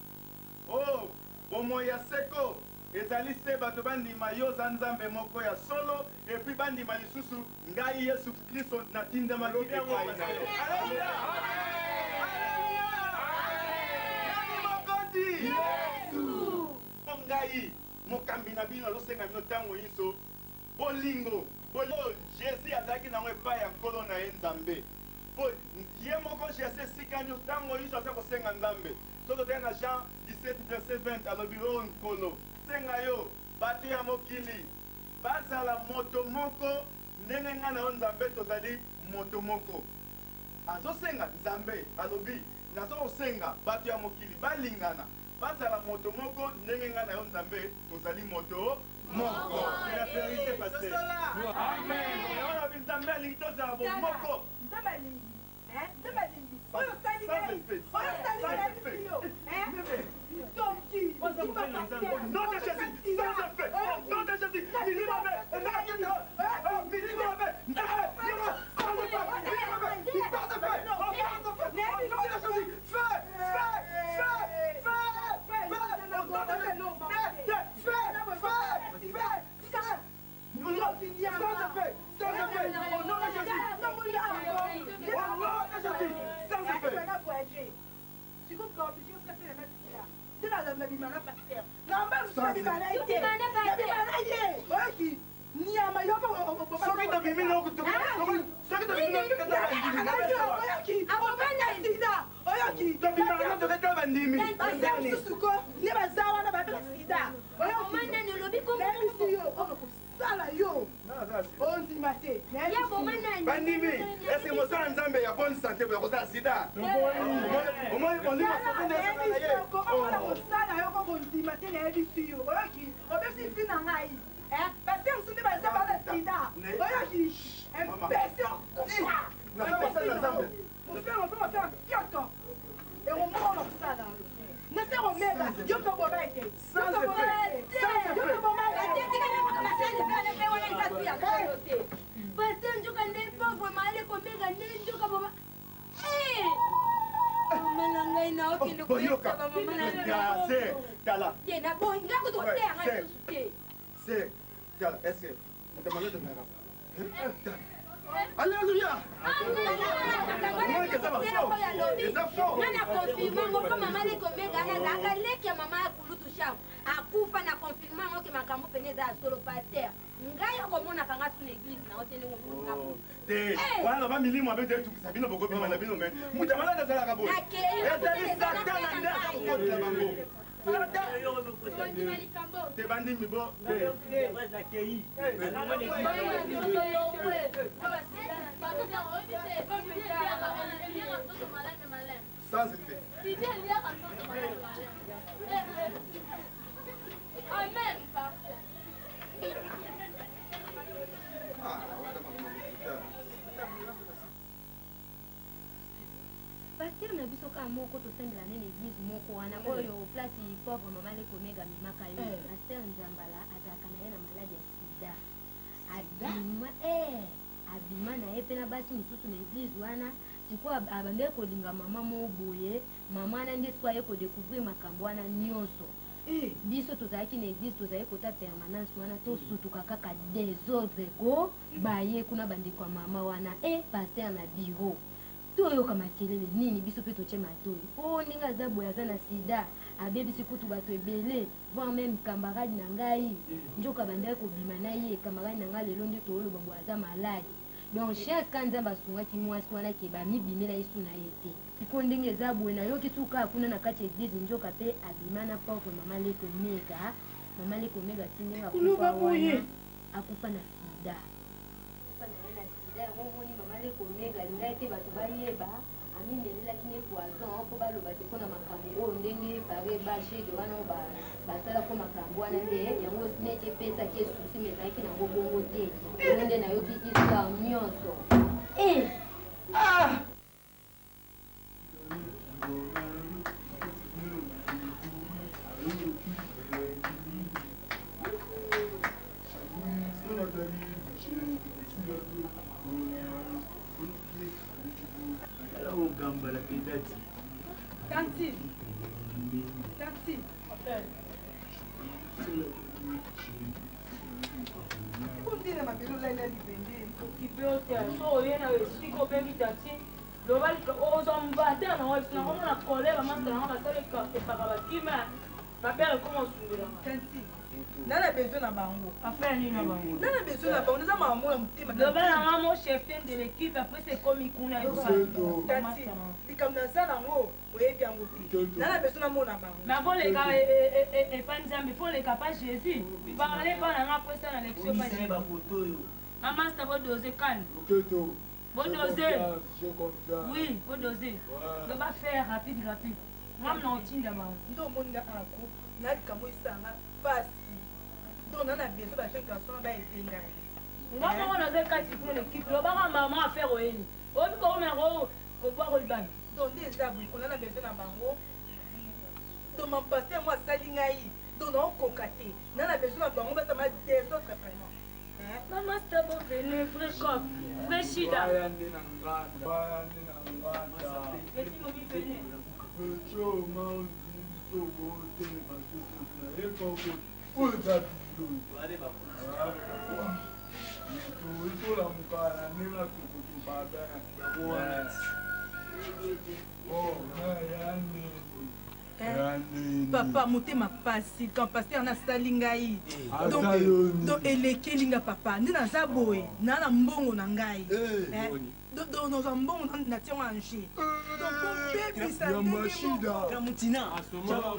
o bomoi ya seko ezali se bato bandima yo oza nzambe moko ya solo epui bandima lisusu ngai yesu kristo natindamaki epai na yo nani mokonzi po ngai mokambi na bino azosenga bino ntango nyonso bolingo Jésus azalaki nango epai ya nkolo na ye nzambe mpo ye moko Jésus esika nyonso ntango nyonso aza kosenga nzambe soki otali na Jean 17 verset 20 alobi oyo nkolo senga yo bato ya mokili bazala moto moko ndenge ngai na yo nzambe tozali moto moko azosenga nzambe alobi nazo kosenga bato ya mokili balingana bazala moto moko ndenge ngai na yo nzambe tozali moto moko. C'est la vérité, pasteur. Amen. Olobi nzambe alingi tozala bomoko. Nzambe alingi. Nzambe alingi. Oyo sali ngai. Oyo sali ngai yo. Au nom de Jésus, sans effet. Au nom de Jésus, finis ma mère. Finis ma mère. Est-ce que Mosala Nzambe a bonne santé pour la sida? Au moins, on dit Alléluia. Te bandi mi bo. Sans effet. Amen. Pasteur na biso ka moko tosembela nene église moko wana oyo place pauvre mama le komega mimaka yo Pasteur Nzambala azaka na ye na maladi ya sida abima na ye pena basi misusu na église wana sikoyo abandeli kolinga mama moboye mama wana nde sikoyo aye kodécouvrir makambo wana nyonso biso tozalaki na église tozali kota permanence wana tosutuka kaka désordre ko baye kuna bandeko ya mama wana Pasteur na bureau toyoka makelele nini biso mpe totie matoi mpo ndenge aza boye aza na sida abebisi kutu bato ebele voire même camarade na ngai njoka bandaki kobima na ye camarade na ngai lelo nde tooloba boye aza malade donc chaque ka nzambe asungaki mwasi wana ke bamibimela ye su na ye te iko ndenge eza boye nayoki suka kuna na kati ya église njoka mpe abima na pauvre mama leko mega ti ndenge akufa wana akufa na sida omoni mama lekomega lingai te bato bayeba amindelelaki ne poison mpo baloba te mpona makambo oyo ndenge pare bashege wana oyo basalako makambo wana nde yango neti epesaki esusi me ezalaki nango bongo te yango nde nayoki histoire nyonso Gambala pedati. Tanti. Kundile mabelo laila libende. Kipeote so yena siko bebi taxi. Lobali ozo mbata na wifs na koma na kolera masta na basale ka pakabakima. Babere koma sungula. Tanti. Nana besoin na bango. Affaire ni na bango. Nana besoin na bango. Nza maman na mutema. Lobali na mo chef de l'équipe après c'est comme ikuna yo. Tanti. Comme dans ça nango oyebi yango te. Nana besoin na mo na bango. Mais bon les gars et pas nzambe faut les capables Jésus. Parler pas na après ça na lecture pas Jésus. Maman ça va doser calme. Bon doser. Oui, bon doser. On va faire rapide. Moi, non, tu n'as pas. Donc, mon gars, un coup, n'a qu'à moi, ça n'a pas si. Donc, on a besoin de chaque garçon, bah, il est gagné. Moi, on a des cas qui font l'équipe. Le bar, maman a fait rien. On peut comme un gros, au boire au ban. Donc, des abris, on a besoin d'un bango. Donc, mon pasteur, moi, ça l'ingay. Donc, on a cocaté. On a besoin d'un bango, ça m'a des autres vraiment. Maman, c'est bon, venez, vrai cop, vrai chida. Papa, motema pasi quand pasteur na salingai donc elekelinga papa ndi naza boye na na mbongo na ngai donc nos mbongo na tiongo anje donc bebisa ndenge mutina monta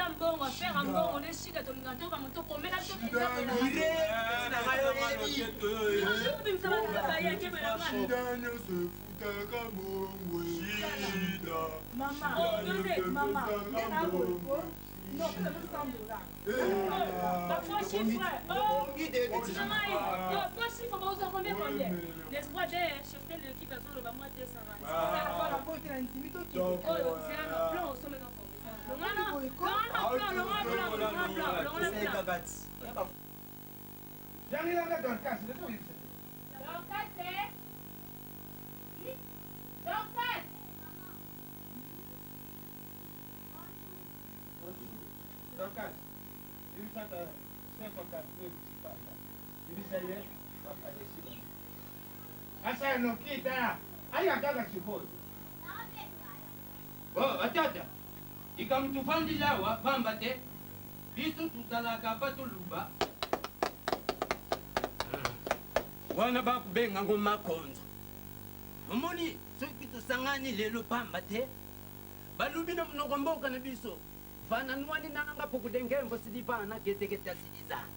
mbongo faire un mbongo neshika tolinga toka moto komela to non, c'est le 100 $. Parfois, chiffre. Parfois, chiffre, on va vous en combien combien? L'espoir d'acheter l'équipe à son le mois de 200. C'est un plan au sommet d'enfant. Atata, ikamtufandila wa pamba te biso tutalaka patuluba wana bakubenga ngo makonzo omoni soki tosangani lelo pamba te balubi na munoko mboka na biso fana nwani nanga pokudengembo silivana getegeta silizana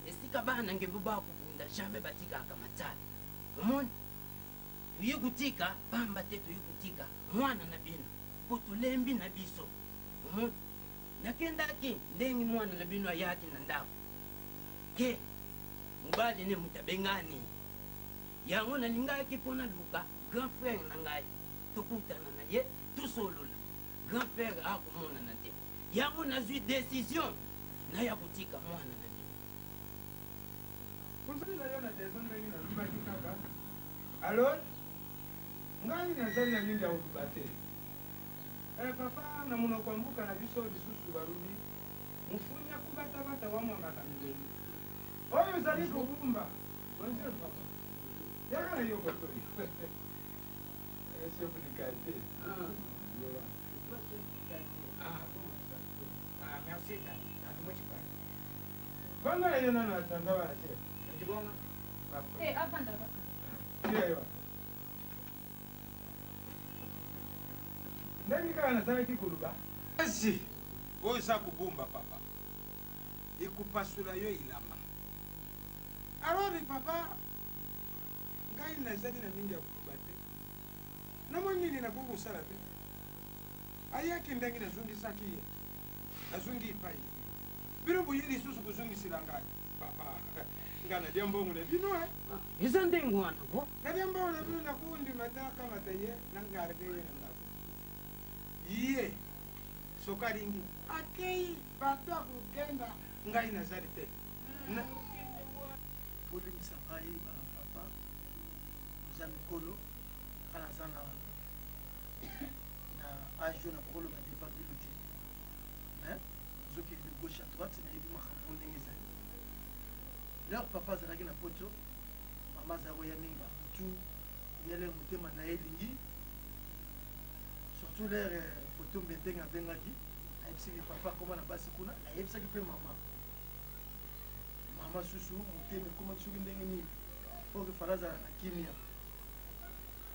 esika bana ngembo bakukunda jamais batikaka matala omoni tuye kutika pamba te tuye kutika mwana na bino po tulembi na biso nakendaki ndenge mwana na bino ayaki na ndako ke mobali ne mutabengani yango nalingaki mpo naluka grand frère na ngai tokutana na ye tosolola grand frère akomonana te yango nazwi décision naya kotika mwana na bino alors ngai nazali na mingi ya koluba te papa na monoko ya mbuka na biso lisusu balubi mofuni ya kubatabata wamwangaka mileli oyo ozali kobumba bonjour papa yaka na yo botoi chefnika te merci banga na yo nano atanda wana chef nakibonga afanda iyo ndenge kaka nazalaki koluba esi oyo eza kobumba papa ekopasula yo ilamba alors papa ngai nazali na mingi ya koluba te namoni nini nakoki kosala te ayaki ndenge nazongisaki ye nazongi epai bino boye lisusu kozongisela ngai papa ngai nadia mbongo na bino eza ndenge wana po nadia mbongo na bino nakondima ta kamata ye nangarde ye na ndako ye soki alingi akei bato akokenda ngai nazali te bolimisa ngai bapapa oza mikolo kana aza na age oyo nakoloba devabilo te mais ozokende gauche à droite nayebi makambo ndenge ezali leur papa azalaki na poto mama azalaki oya mingi bamutu yele motema na ye elingi surtout lere foto mbetenge abengaki ayebisaki papa koma na basi kuna ayebisaki mpe mama susu motema ekomaki soki ndenge nini oke fala azala na kimia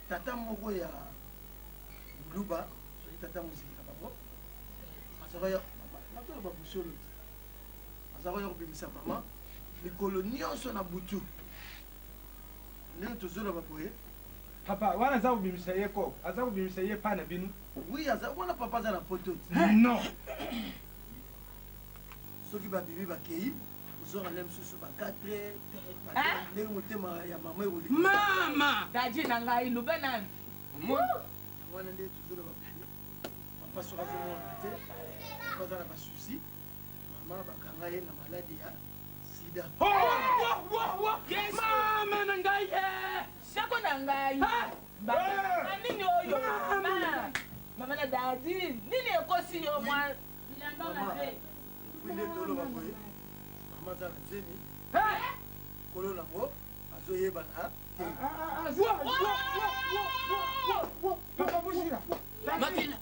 tata moko ya luba soki tata moziki na bango azalaka natoloba busolo te aza koya kobimisa mama mikolo nyonso na butu ndenge tozoloba boye papa wana aza kobimisa ye koko aza kobimisa ye pa na bino wi wana papa aza na poto te non soki babibi bakei ozongana mosusu ba 4 ndenge motema ya mama ekoleki mama dadi na ngai lobe nani wana nde tozoloba boye papa soki azomona te papa aza na basusi mama bakanga ye na maladi ya sida mama na ngai sako na ngai nini oyo mama na dadi nini ekosi yo mwa bilamba mabe winde toloba boye mama aza na zemi kolo nango azoyebana papa busira makila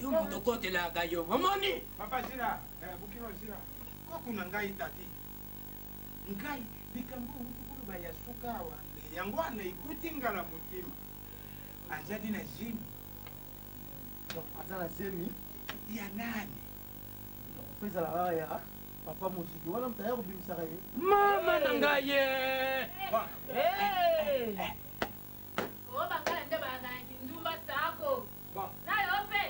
yo moto okotelaka yo omoni papa zira bukino zira koko na ngai tati ngai likambo outi koloba ya suka awa nde yango wana ekuti ngala motima azali na zimi aza na zemi ya nani opesala kaka ya papa mosiki wana moto aya kobimisaka ye mama na ngai ye obangala nde bakanaki ndumba sako nayo mpe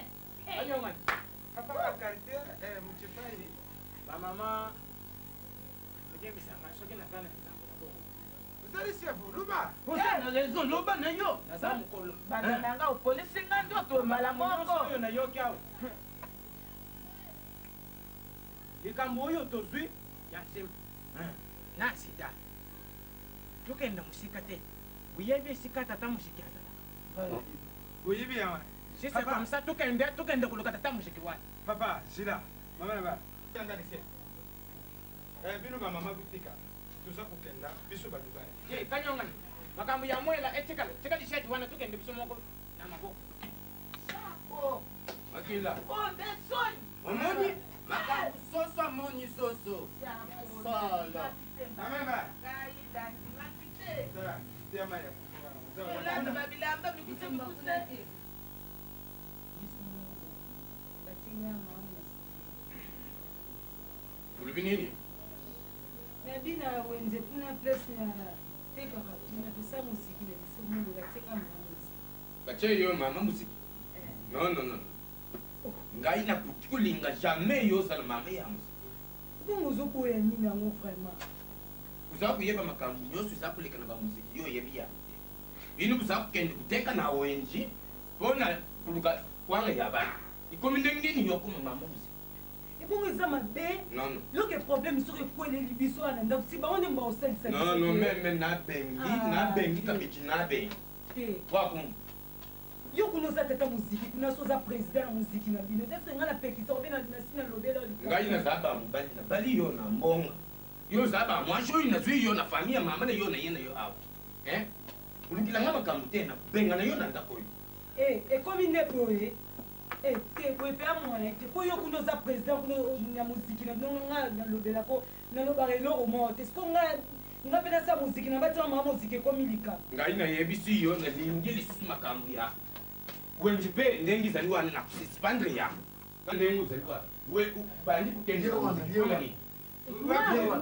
papa bakartier motipai bamama ojembisanga soki na bana ozali sefo luba na raison loba na yo naza mokolo bana nanga opolisi nga ndoto mbala moko oyo nayoki awa likambo oyo tozwi ya nsima na sida tokenda mosika te boyebi esika tata mosiki azalaka boyebi yawa c'est comme ça tokende koluka tata mosiki wana papa sila mama na ba tanga lise bino bamama butika toza kokenda biso baluba kanyongani makambo ya mwela etika lisheti wana tokende biso moko na maboko sako makila desoni omoni makambo soso amoni soso solo ameba ulanda babilamba mikuse mikuse ulubi nini nabina wenze kuna place ya tekaka napesa mosiki na biso mundu batenga mamusi batie yo mama musiki non ngai nakoki kolinga jamais yo ozala mama ya musiki bongo ozokoya nini yango vraiment oza koyeba makambo nyonso eza koleka na bamusiki yo oyebi yango te bino boza kokende koteka na wenji mpona koluka kwanga ya bana ikomi ndenge nini yokoma mama musiki ebongo eza mabe non loke problème soki ekweleli biso wana ndako si bango nde baosalisa non meme nabengi kabiji nabengi wakumba yo kuna oza tata moziki kuna so oza président ya moziki na bino tese ngai napekisa obe nasi nalobela ngai naza bamobali nabali yo na mbonga yo oza bamwasi oyo nazwi yo na famille ya mama na yo na ye na yo awa olukilanga makambo te nabenga na yo na ndako oyo ekomi nde boye te boye mpe ya mwana te mpo yo kuna oza président kuna ya moziki na bino ngai nalobelako nalobaka eloko moko te siko ngai mpe nasa moziki na batima mama moziki ekomi lika ngai nayebisi yo nalingi lisusu makambo ya wenji mpe ndenge ezali wana na kususpendre yango ndenge ozali wana bandi kokende kolani nakokende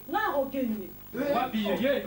nakokende wapi ye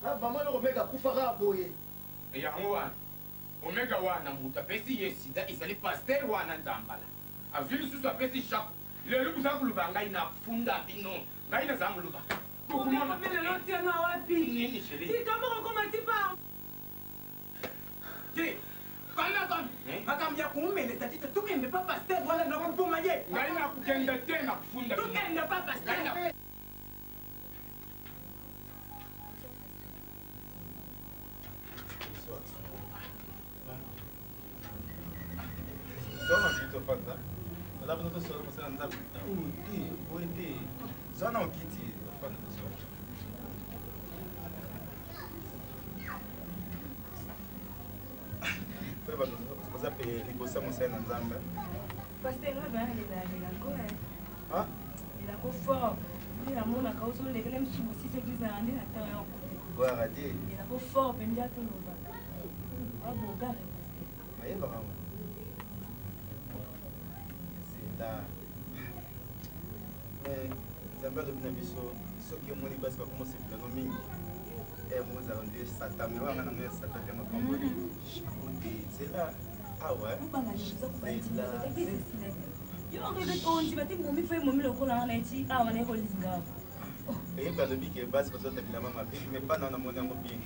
Maman le Omega Koufara boye. Et yango wana. Omega wana muta pesi yesida izali pasteur wana nzambala. Azuli susu apesi chaque. Lelo kuzakuluba ngai na funda bino. Ngai na zanguluba. Omega mele loti na wapi? Nini chérie? Ikamoko koma tipa. Ti. Kala kon. Makamya kumele tatita tukende pa pasteur wala na kupuma ye. Ngai na kukenda tena kufunda. Tukende pa pasteur. Zona kitu fanta. Madame notre soeur comme ça nzambe. Où était? Zona okiti fanta soeur. Frère nous ça peut libosa mon sein nzambe. Pasteur là la quoi? Ah? Il a trop fort. Il a mon accord sur les gars si aussi c'est qu'ils ont la terre. Quoi raté? Il a trop fort pendia tout le monde. Ah bon gars. Mais vraiment. Da nzambe alobi na biso soki omoni basi bakomosa bilano mingi mozala nde satan me wanga nango ya satan te makambo ote nzela awa eyeba alobi ke basi bazota bilama mabe me bana wana moni yango bien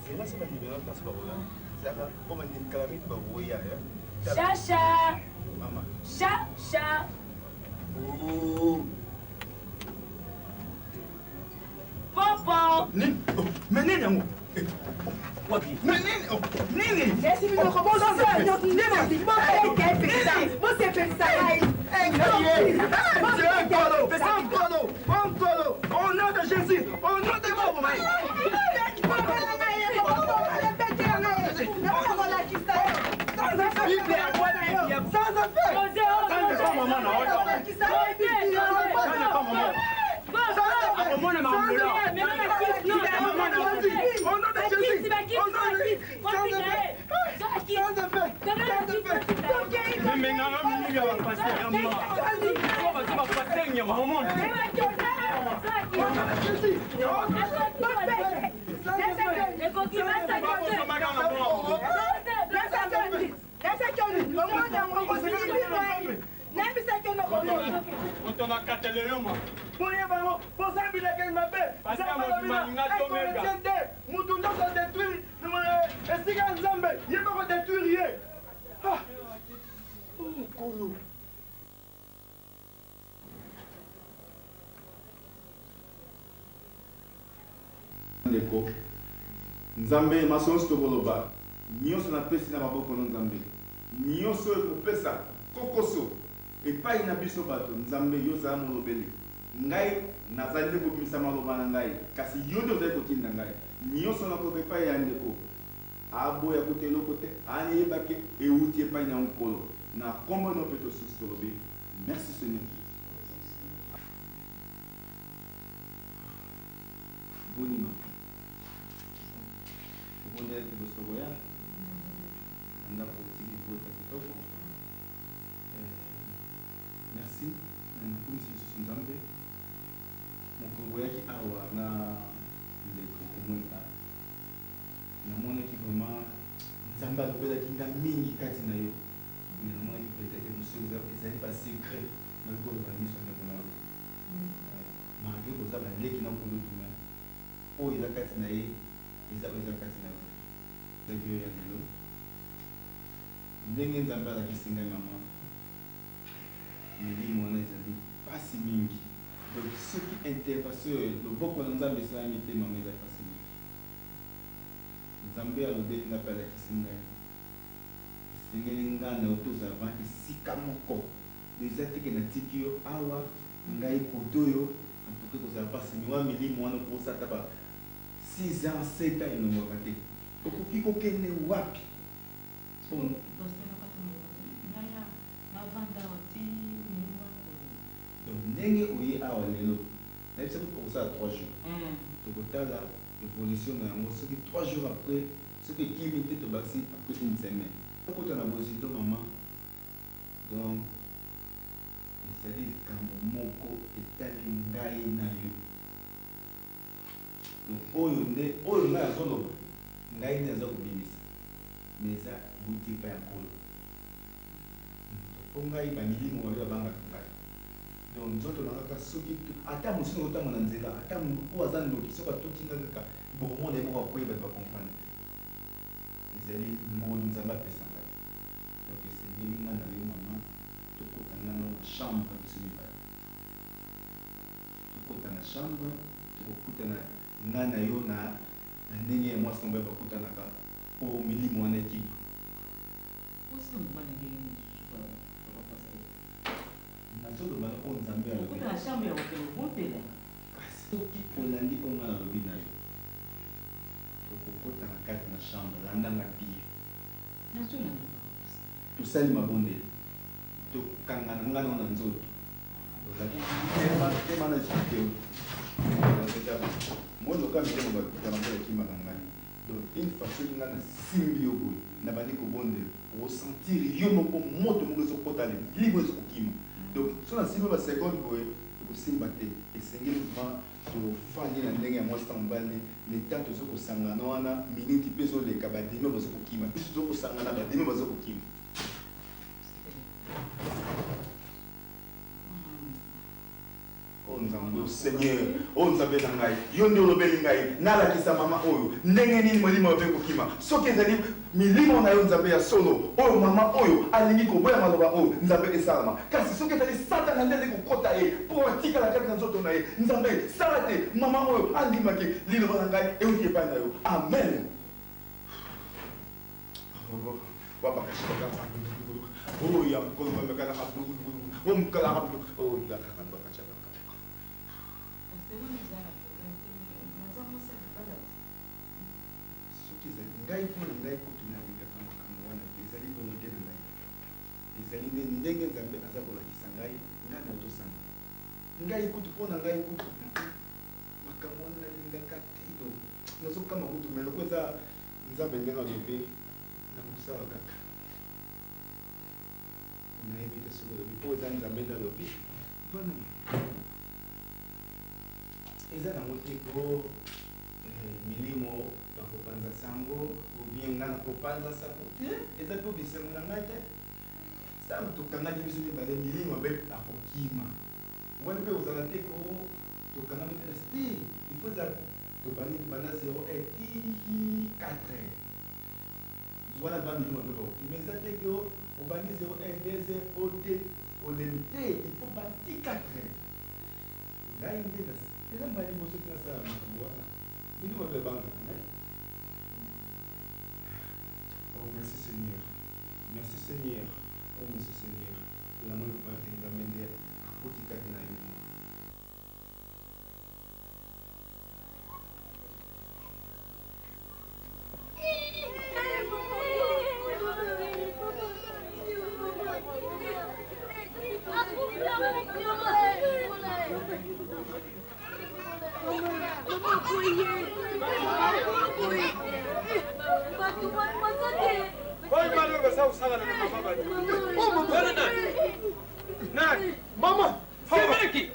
zela se balibera place bakoya zaka mpo bandimikala miti bakoya Chacha. mama Chacha. Popo. Mais nini yango wapi nini au nom de Jésus, au nom de ndeko nzambe masonsi tokoloba nyonso napesi na maboko na nzambe nyonso ekopesa kokoso epai na biso bato nzambe yo ozala molobeli ngai nazali nde kobimisa maloba na ngai kasi yo nde ozali kotinda ngai nyonso nakoka epai ya ndeko aboya kota eloko te anayebake euti epai na nkolo na kombo no mpe tosusi tolobi merci seigneur bonima obondela liboso boya ndako otiki bota kitoko merci nakomisi lisusu nzambe mokongo oyaki awa na ndeko komweka namonaki vraiment nzambe alobelaki nga mingi kati na yo mais namonaki peut-être mosusu ezali basekret malgré oloba miso ndeko na yo malgré koza baleki na kolotuna oyo eza kati na ye eza kati na yo tagi oyo ya lelo ndenge nzambe alakisi ngai mama milimo wana ezali pasi mingi donc soki intervention oyo loboko na nzambe esalami te mama eza pasi mingi nzambe alobeli nga mpe alakisi ngai esengeli ngai na yo tozala vant esika moko eza teke natiki yo awa ngai koto oyo antoke kozala pasi miwa milimo wana okosata ba 6 ans 7 ans elongwaka te okoki kokende wapi donc ndenge oye awa lelo nayebisa kuti okosala 3 jours tokotala évolution na yango soki 3 jours après soki ekimi te tobakisi après une semaine okota na bozido mama donc ezali likambo moko etali ngai na yo. Donc oyo ngai azoloba ngai nde aza kobimisa mais eza buti epai ya nkolo. Po ngai bamilimo babe babangaka ngai. Donc nzoto na kaka soki ata mosusu otambo na nzela ata oyo aza ndoki soki atotinga kaka bokomonda ye moko akoyeba bakomprendre te. Ezali ngoni nzambe apesa ngai. Donc esengeli nga na yo mama tokota ngana na chambre biso mibale. Tokota na chambre tokokutana nga na yo na ndenge ya mwasi mobali bakutanaka po milimo wana ekima. nazoloba oyo nzambe alobi soki olandi oyo nga nalobi na yo tokokota na kati na chambre landanga bie tosali mabondeli tokangana nga nao na nzoto tema na jikeo mono ka mitema bakambo ekimaka ngai. Donc une fois soki nga na simbi yo boye na bandi kobondela osentir yo moko moto moko ezokota libo ezokokima. Donc so na simbi baseconde boye ekosimba te esengeli vraiment tofandi na ndenge ya mwasi ta mobali leta tozokosangana wana miniti mpe ezoleka bademi bazokokima biso tozokosangana bademi bazokokima. Nzambe Seigneur, oh nzambe na ngai, yo nde olobeli ngai, nalakisa mama oyo, ndenge nini molimo obe kokima. Soki ezali milimo na yo nzambe ya solo, oyo mama oyo alingi koboya maloba oyo, nzambe esalama. Kasi soki ezali satana nde kokota ye, po atikala kati na nzoto na ye, nzambe sala te, mama oyo andimaki liloba na ngai euti epai na yo. Amen. Oh ya mkono mbekana abdu, oh mkala abdu, oh ya kakamba kacha. Ngai mpona ngai kutu nalingaka makambo wana te ezali volonté na ngai ezali nde ndenge nzambe aza kolakisa ngai ngai na otosanga ngai kutu mpona ngai kutu makambo wana nalingaka te to nazokama kutu me loko eza nzambe ndenge alobi na kosala kaka nayebi te soki olobi mpo eza nzambe nde alobi wana eza nango te po milimo bakopanza sango obien nga na kopanza sango te eza mpe obisengo na ngai te sango tokangani biso mibale milimo abe akokima wani mpe ozala te ko tokangami mpe na te ifo eza tobandi banda 0 eti 4 wana ba milimo abe bakokima eza te ko obandi 0 2 ote olemi te ifo bandi 4 ngai nde eza malimo soki nasala makambo wana milimo abe bangaka Oh, merci Seigneur. Merci Seigneur. Oh, merci Seigneur. La main de ma vie nous amène à côté de la vie. Maman! C'est vrai qui?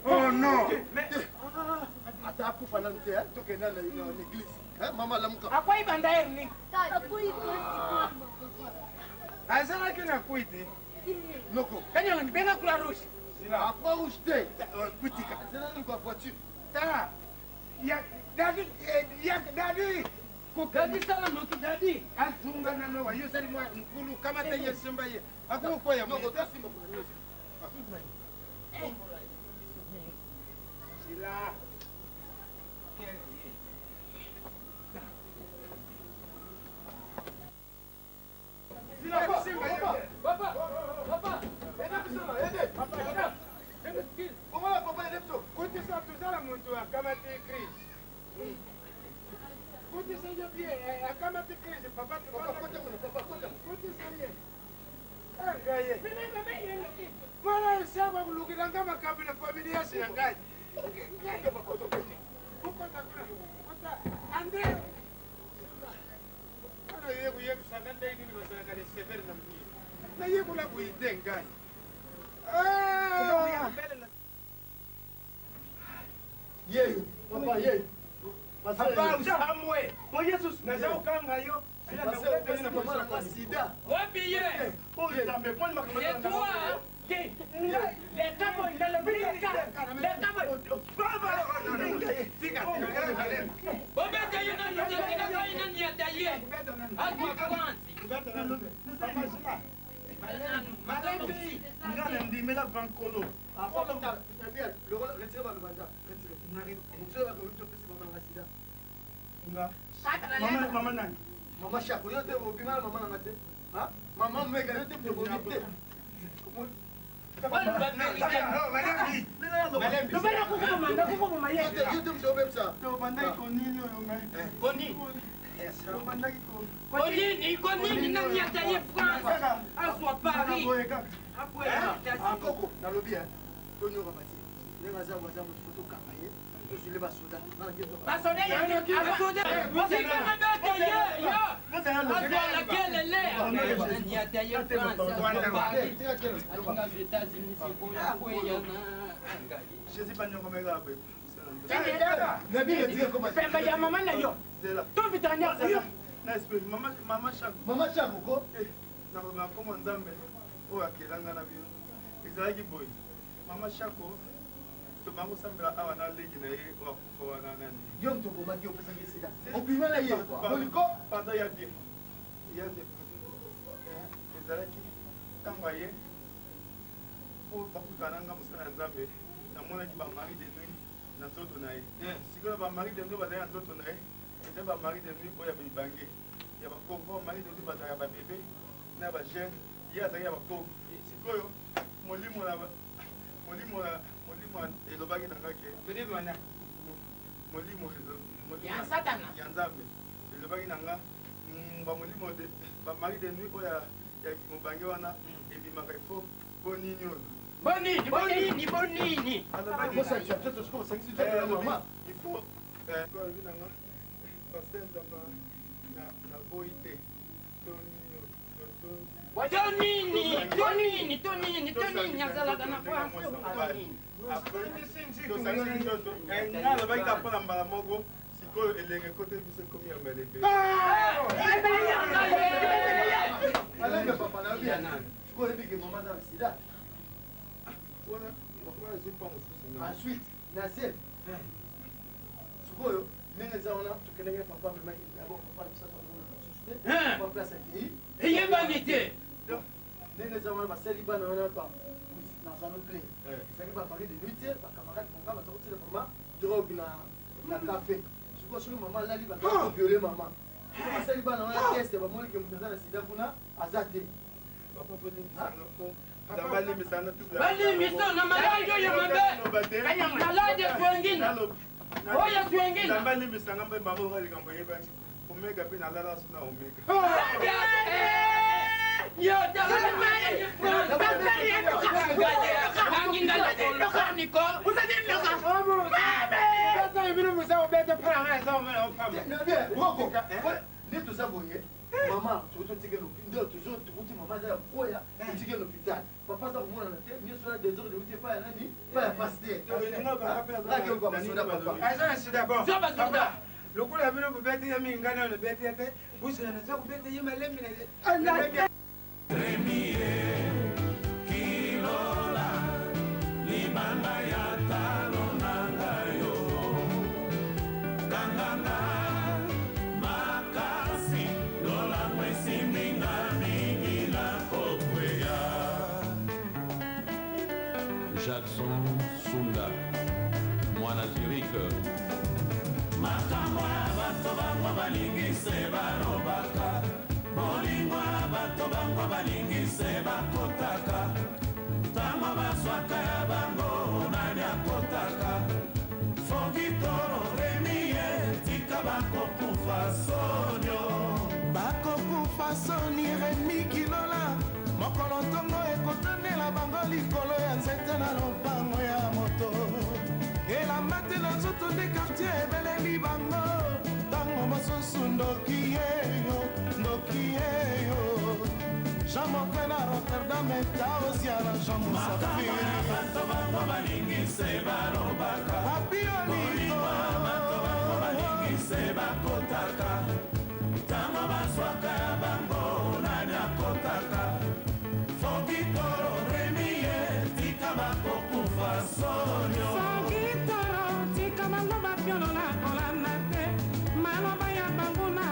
Oh non! Ata akufa na nte, tokenda na l'église. Mama lamuka. Akwai banda yerni. Azalaki na kuite. Noko. Kanya nbenga kula rouge. À quoi rouge te? Putika. C'est là une voiture. Ta. Ya dadi Kukadi sala noki dadi. Atunga na noa. Yo sali mwa mkulu kama te yesemba ye. Aku kwa ya mwa. Sila. Yeyo, papa yeyo. Papa usamwe. Mo Jesus naza ukanga yo. Pesa mama na sida. Wapi ye? Oh, tambe poni makambo. C'est toi. Les cabos, il a le bruit des cabos. Les cabos. ndimela bankolo mama nani mama shako yo te obimala mama nanga te mama mega yo te bobi te konini nani ataye France aswa Paris akoko nalobi tonyoka bati ndenge aza waza motu foto kanga ye tosile basoda mama shako ko nakoba komo nzambe oyo akelanga na bino ezalaki boye mama shako tobakosambela awa na leki na ye oyo akufa wana nani yo mtobomaki opesaki sida obimela ye oliko pardon ya bien ezalaki ntango aye po bakutananga mosala ya nzambe namonaki bamari de nuit na nzoto na ye sikoyo bamari de nuit bazali na nzoto na ye ete bamari de nuit oyo ya bibange ya bakongo bamari de nuit bazala ya babebe na ya bagene ye azali ya bakongo sikoyo molimo elobaki na ngake molimo ya nzambe elobaki na nga bamolimo bamari de nuit oyo ya mobange wana ebimaka ifo bonini oyo bonini ifo alobi na nga paster nzamba na boyi te tonini azalaka na France nga alobaki ka mpona mbala moko sikoyo elenge kote biso ekomi ya melebe alenge papa na bia sikoyo ebike mama na sida wana ezwi mpa mosusu ensuite na se sikoyo ndenge eza wana tokendenge papa amemaki papa na place akei eyebani te ndenge eza wana basali bana wana nazano plein ezali bamari de nuit te bakamarade nanga baza kotina mama drogue na café sikoyo soki mama alali bakaviole mama siko basali bana wana teste bamonike moto aza na sida kuna aza te balimiso na maladi oyo mabe maladi eswengina oyo eswengina balimisanga mpe bango likambo eyebani omega mpe nalala so na omega nde toza boye mama tokototika nde toujours tokuti mama aza ya koya totike l'hôpital papa aza komonana te nyonso na desordre deuti epai ya nani epai ya paster lokola bino bobete ye mingi na bete ye te busina naza kobete ye malembi kilola libanda ya talo nanga yo kanganga makasi lolango esimbinga mingi na kokweya Jackson Sunda mwana Zurich makambo ya bato bango balingi se balobaka bolingo ya bato bango balingi se bakotaka ntango bazwaka ya bango nani akotaka fogitoro remiye tika bakokufa sonio bakokufa soni remi kilola mokolo ntongo ekotandela bango likolo ya nzete na lopango ya moto elamba te na nzoto nde kartier ebeleli bango ntango mosusu ndoki yeyo jean mokwe na rotterdam taosia na jean bato bango balingise balobaka kolimwa bato bango balingise bakotaka ntango bazwaka bango nani akotaka fokitoro remie tika bakokufa sonio fokitoro tika bango bapiolola kolanda te maloba ya bango na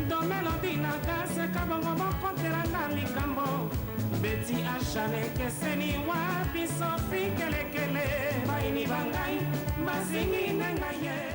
domelodi na gaseka bango bokotelanga likambo beti ashalekeseni wapi sofi kelekele baini bangai bazingi nengaye